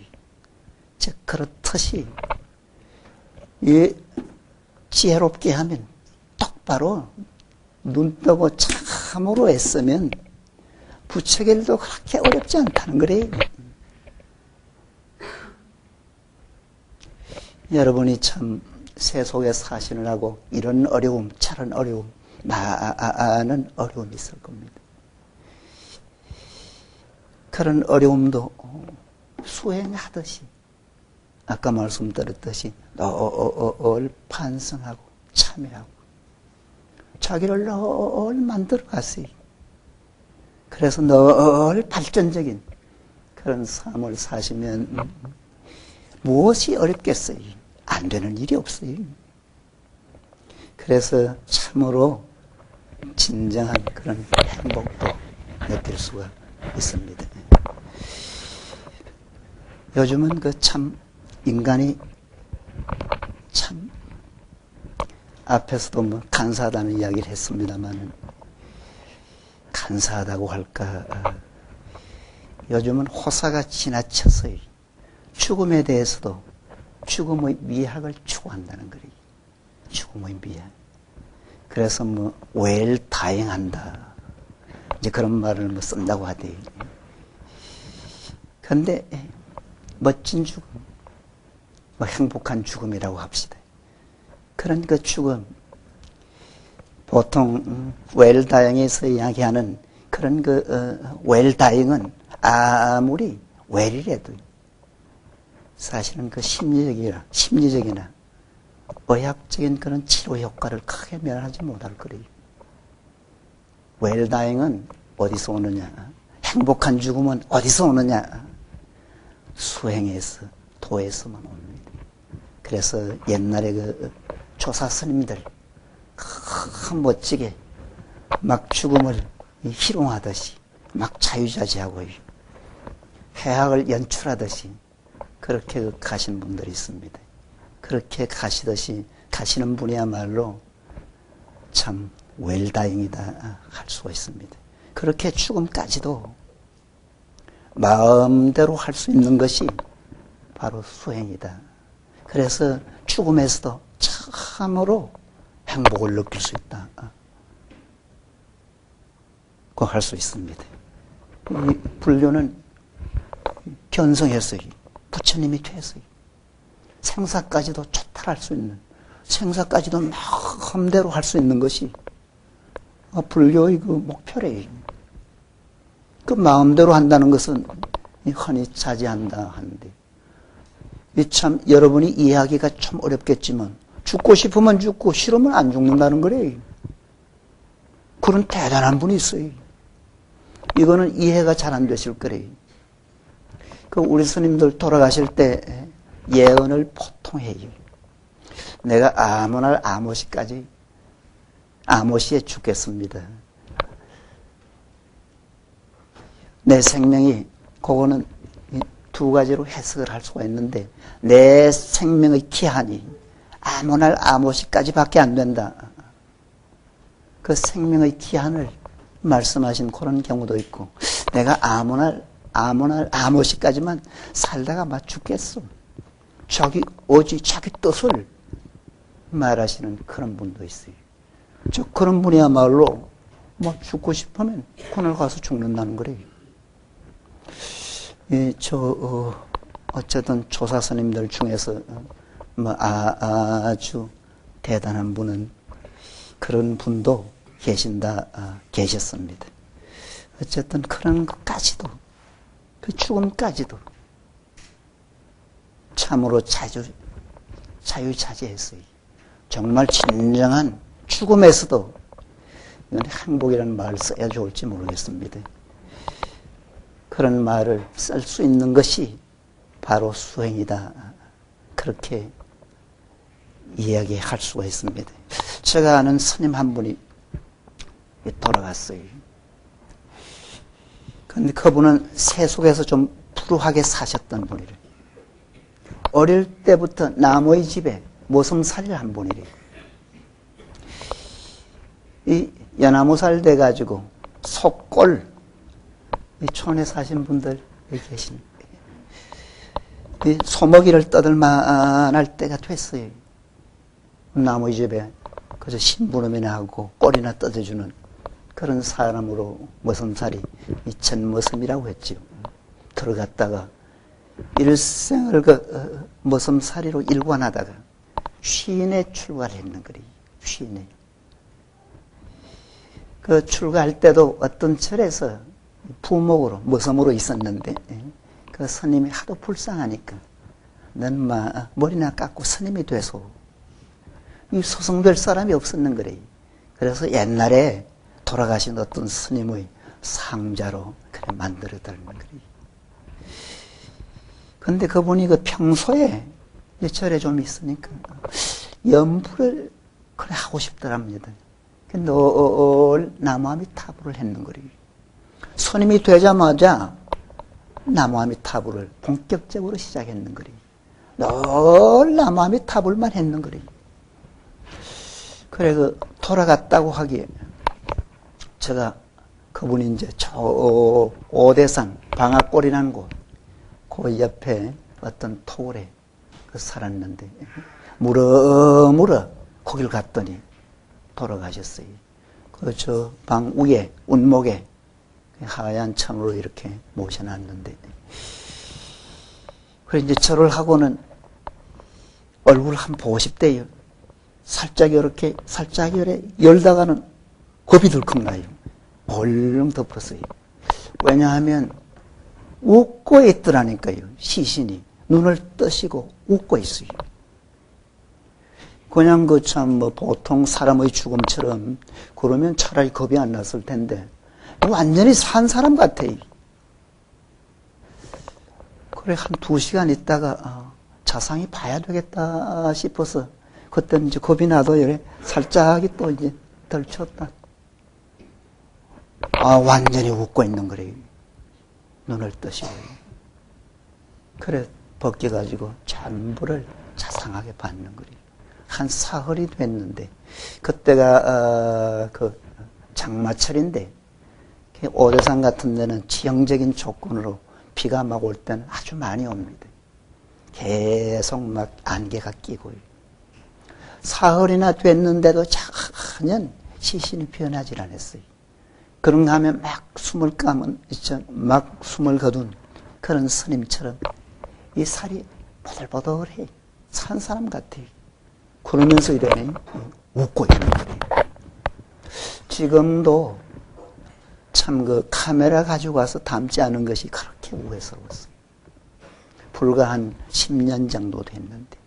즉 그렇듯이 이 지혜롭게 하면 똑바로 눈 뜨고 참으로 애쓰면 부처길도 그렇게 어렵지 않다는 거래요. 여러분이 참 세속에 사시느라고 이런 어려움, 저런 어려움, 많은 어려움이 있을 겁니다. 그런 어려움도 수행하듯이 아까 말씀드렸듯이 늘 반성하고 참여하고 자기를 늘 만들어 갔어요. 그래서 늘 발전적인 그런 삶을 사시면 무엇이 어렵겠어요? 안 되는 일이 없어요. 그래서 참으로 진정한 그런 행복도 느낄 수가 있습니다. 요즘은 그 참 인간이 참 앞에서도 뭐 간사하다는 이야기를 했습니다만 간사하다고 할까 요즘은 호사가 지나쳐서 죽음에 대해서도 죽음의 미학을 추구한다는 거예요. 죽음의 미학. 그래서 뭐 웰다행한다 이제 그런 말을 뭐 쓴다고 하대요. 그런데 멋진 죽음, 뭐 행복한 죽음이라고 합시다. 그런 그 죽음, 보통 웰다잉에서 이야기하는 그런 그 웰다잉은 아무리 웰이라도 사실은 그 심리적이나 의학적인 그런 치료 효과를 크게 면하지 못할 거예요. 웰다잉은 어디서 오느냐? 행복한 죽음은 어디서 오느냐? 수행에서, 도에서만 옵니다. 그래서 옛날에 그 조사 스님들 멋지게 막 죽음을 희롱하듯이 막 자유자재하고 해학을 연출하듯이 그렇게 가신 분들이 있습니다. 그렇게 가시는 분이야말로 참 웰다잉이다 할 수가 있습니다. 그렇게 죽음까지도 마음대로 할 수 있는 것이 바로 수행이다. 그래서 죽음에서도 참으로 행복을 느낄 수 있다. 그거 할 수 있습니다. 이 불교는 견성했어요. 부처님이 됐어요. 생사까지도 초탈할 수 있는, 생사까지도 마음대로 할 수 있는 것이 불교의 그 목표래요. 그 마음대로 한다는 것은 흔히 차지한다 하는데, 이 참 여러분이 이해하기가 참 어렵겠지만 죽고 싶으면 죽고 싫으면 안 죽는다는 거래요. 그런 대단한 분이 있어요. 이거는 이해가 잘 안 되실 거래요. 그 우리 스님들 돌아가실 때 예언을 보통 해요. 내가 아무 날 아무 시까지 아무 시에 죽겠습니다. 내 생명이, 그거는 두 가지로 해석을 할 수가 있는데, 내 생명의 기한이 아무 날 아무 시까지밖에 안 된다. 그 생명의 기한을 말씀하신 그런 경우도 있고, 내가 아무 날 아무 시까지만 살다가 막 죽겠어. 오직 자기 뜻을 말하시는 그런 분도 있어요. 그런 분이야말로 뭐 죽고 싶으면 그날 가서 죽는다는 거래요. 어쨌든 조사 스님들 중에서 아주 대단한 분은 그런 분도 계셨습니다. 어쨌든 그런 것까지도, 그 죽음까지도 참으로 자유자재했어요. 정말 진정한 죽음에서도, 이건 행복이라는 말을 써야 좋을지 모르겠습니다. 그런 말을 쓸 수 있는 것이 바로 수행이다. 그렇게 이야기할 수가 있습니다. 제가 아는 스님 한 분이 돌아갔어요. 그런데 그분은 세속에서 좀 불우하게 사셨던 분이래요. 어릴 때부터 나무의 집에 모섬살이를 한 분이래요. 이 연나무살 돼가지고 속골, 이 촌에 사신 분들 계신, 이 소먹이를 떠들 만할 때가 됐어요. 나무의 집에 그저 심부름이나 하고 꼴이나 떠들주는 그런 사람으로 모섬살이 이천모섬이라고 했죠. 들어갔다가 일생을 그 모섬살이로 일관하다가 쉰에 출가를 했는 거리. 쉰에. 그 출가할 때도 어떤 절에서 부목으로 모섬으로 있었는데, 그 스님이 하도 불쌍하니까 넌 머리나 깎고 스님이 돼서, 이 소송될 사람이 없었는 거래. 그래서 옛날에 돌아가신 어떤 스님의 상자로 그래 만들어달는 거래. 근데 그분이 그 평소에 절에 좀 있으니까 염불을 그래 하고 싶더랍니다. 늘 나무아미타불을 했는 거래요. 스님이 되자마자 나무아미타불을 본격적으로 시작했는 거래요. 늘 나무아미타불만 했는 거래요. 그래 그 돌아갔다고 하기에 제가 그분이 이제 저 오대산 방앗골이라는 곳, 그 옆에 어떤 토굴에 살았는데 물어 거길 갔더니 돌아가셨어요. 그 저 방 위에 운목에 하얀 천으로 이렇게 모셔놨는데, 그래 이제 절을 하고는 얼굴 한번 보고 싶대요. 살짝 이렇게 열다가는 겁이 들컥 나요. 벌렁 덮었어요. 왜냐하면 웃고 있더라니까요. 시신이 눈을 뜨시고 웃고 있어요. 그냥 보통 사람의 죽음처럼 그러면 차라리 겁이 안 났을 텐데, 완전히 산 사람 같아. 그래, 한 2시간 있다가, 자상히 봐야 되겠다 싶어서, 그때는 이제 겁이 나도 이래 살짝이 또 이제 덜쳤다. 완전히 웃고 있는 거래. 눈을 뜨시고. 그래, 벗겨가지고 전부를 자상하게 받는 거래. 한 사흘이 됐는데, 그때가, 장마철인데, 오대산 같은 데는 지형적인 조건으로 비가 막 올 때는 아주 많이 옵니다. 계속 막 안개가 끼고요. 사흘이나 됐는데도 전혀 시신이 변하지 않았어요. 그런가 하면 막 숨을 거둔 그런 스님처럼 이 살이 보들보들해. 산 사람 같아요. 그러면서 이러니 웃고 있는 거예요. 지금도 참 카메라 가지고 와서 담지 않은 것이 그렇게 우회스러웠어요. 불과 한 10년 정도 됐는데.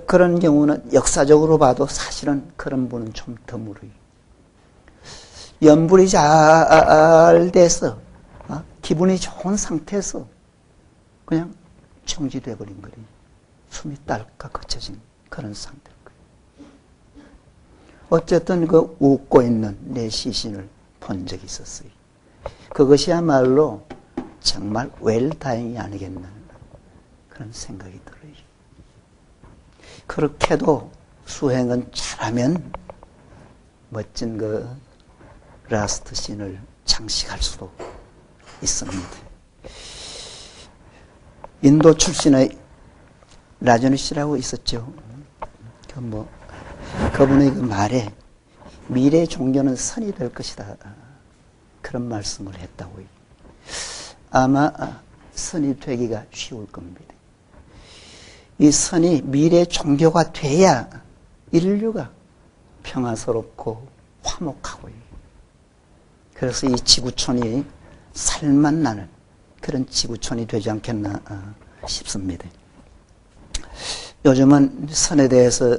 그런 경우는 역사적으로 봐도 사실은 그런 분은 좀 드물어요. 연불이 잘 돼서, 기분이 좋은 상태에서 그냥 정지돼 버린 거예요. 숨이 딸깍 거쳐진 그런 상태일 거예요. 어쨌든 웃고 있는 내 시신을 본 적이 있었어요. 그것이야말로 정말 웰다행이 아니겠나 그런 생각이 들어요. 그렇게도 수행은 잘하면 멋진 라스트 씬을 장식할 수도 있습니다. 인도 출신의 라저니 씨라고 있었죠. 그분의 말에 미래 종교는 선이 될 것이다. 그런 말씀을 했다고요. 아마 선이 되기가 쉬울 겁니다. 이 선이 미래 종교가 돼야 인류가 평화스럽고 화목하고요. 그래서 이 지구촌이 살만 나는 그런 지구촌이 되지 않겠나 싶습니다. 요즘은 선에 대해서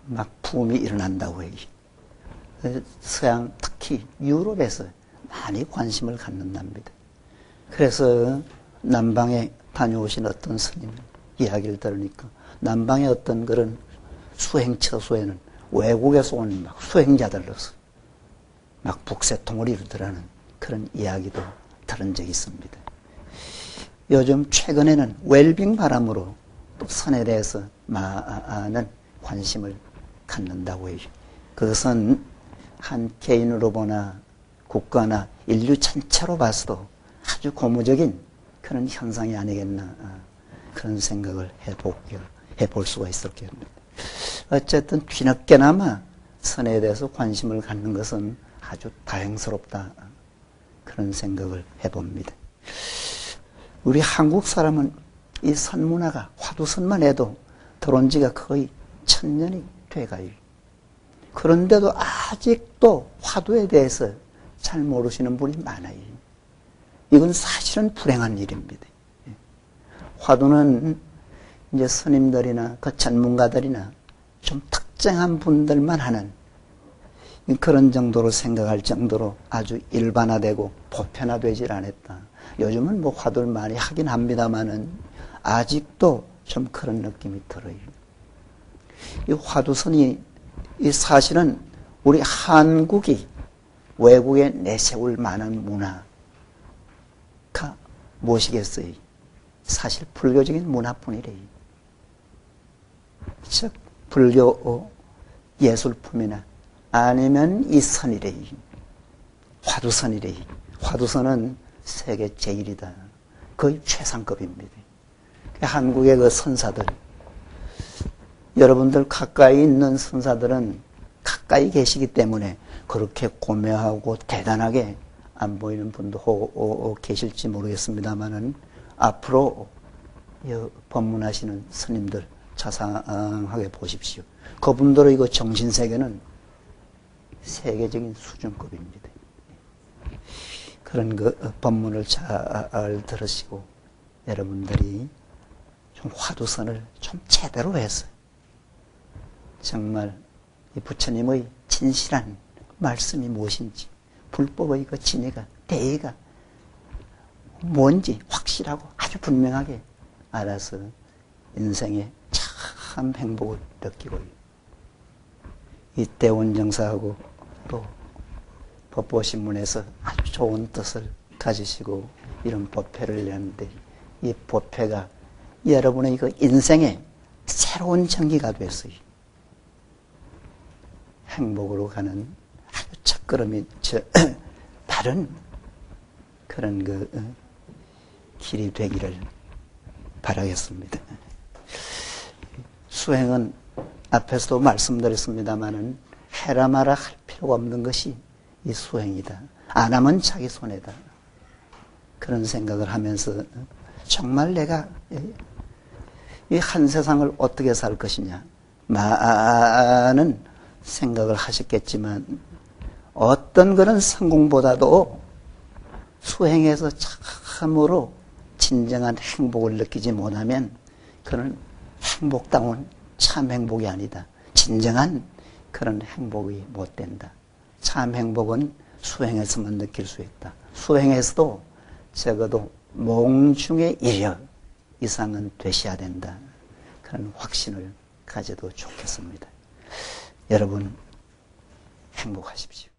막 붐이 일어난다고 해요. 서양 특히 유럽에서 많이 관심을 갖는답니다. 그래서 남방에 다녀오신 어떤 스님 이야기를 들으니까 남방의 어떤 그런 수행 처소에는 외국에서 온 막 수행자들로서 막 북새통을 이루더라는 그런 이야기도 들은 적이 있습니다. 요즘 최근에는 웰빙 바람으로 또 선에 대해서 많은 관심을 갖는다고 해요. 그것은 한 개인으로 보나 국가나 인류 전체로 봐서도 아주 고무적인 그런 현상이 아니겠나 그런 생각을 해볼 수가 있었겠습니다. 어쨌든 뒤늦게나마 선에 대해서 관심을 갖는 것은 아주 다행스럽다 그런 생각을 해봅니다. 우리 한국 사람은 이 선문화가 화두선만 해도 들어온 지가 거의 1000년이 돼가요. 그런데도 아직도 화두에 대해서 잘 모르시는 분이 많아요. 이건 사실은 불행한 일입니다. 화두는 이제 스님들이나 전문가들이나 좀 특정한 분들만 하는 그런 정도로 생각할 정도로 아주 일반화되고 보편화되질 않았다. 요즘은 화두를 많이 하긴 합니다만은 아직도 좀 그런 느낌이 들어요. 이 화두선이 이 사실은 우리 한국이 외국에 내세울 만한 문화가 무엇이겠어요? 사실 불교적인 문화뿐이래요. 즉 불교 예술품이나 아니면 이 선이래요. 화두선이래요. 화두선은 세계 제일이다. 거의 최상급입니다. 한국의 그 선사들, 여러분들 가까이 있는 선사들은 가까이 계시기 때문에 그렇게 고매하고 대단하게 안 보이는 분도 계실지 모르겠습니다만은 앞으로 법문하시는 스님들 자상하게 보십시오. 그분들의 이거 정신세계는 세계적인 수준급입니다. 그런 법문을 잘 들으시고 여러분들이 좀 화두선을 좀 제대로 해서 정말 이 부처님의 진실한 말씀이 무엇인지 불법의 그 진리가, 대의가 뭔지 확실하고 아주 분명하게 알아서 인생에 참 행복을 느끼고, 이때 원정사하고 또 법보신문에서 아주 좋은 뜻을 가지시고 이런 법회를 내는데, 이 법회가 여러분의 그 인생에 새로운 전기가 됐어요. 행복으로 가는 아주 첫걸음이 바른 그런 그 길이 되기를 바라겠습니다. 수행은 앞에서도 말씀드렸습니다마는 해라 마라 할 필요가 없는 것이 이 수행이다. 안 하면 자기 손해다. 그런 생각을 하면서 정말 내가 이 한 세상을 어떻게 살 것이냐, 많은 생각을 하셨겠지만 어떤 그런 성공보다도 수행에서 참으로 진정한 행복을 느끼지 못하면 그는 행복다운 참 행복이 아니다. 진정한 그런 행복이 못 된다. 참 행복은 수행에서만 느낄 수 있다. 수행에서도 적어도 몽중의 1여 이상은 되셔야 된다. 그런 확신을 가져도 좋겠습니다. 여러분 행복하십시오.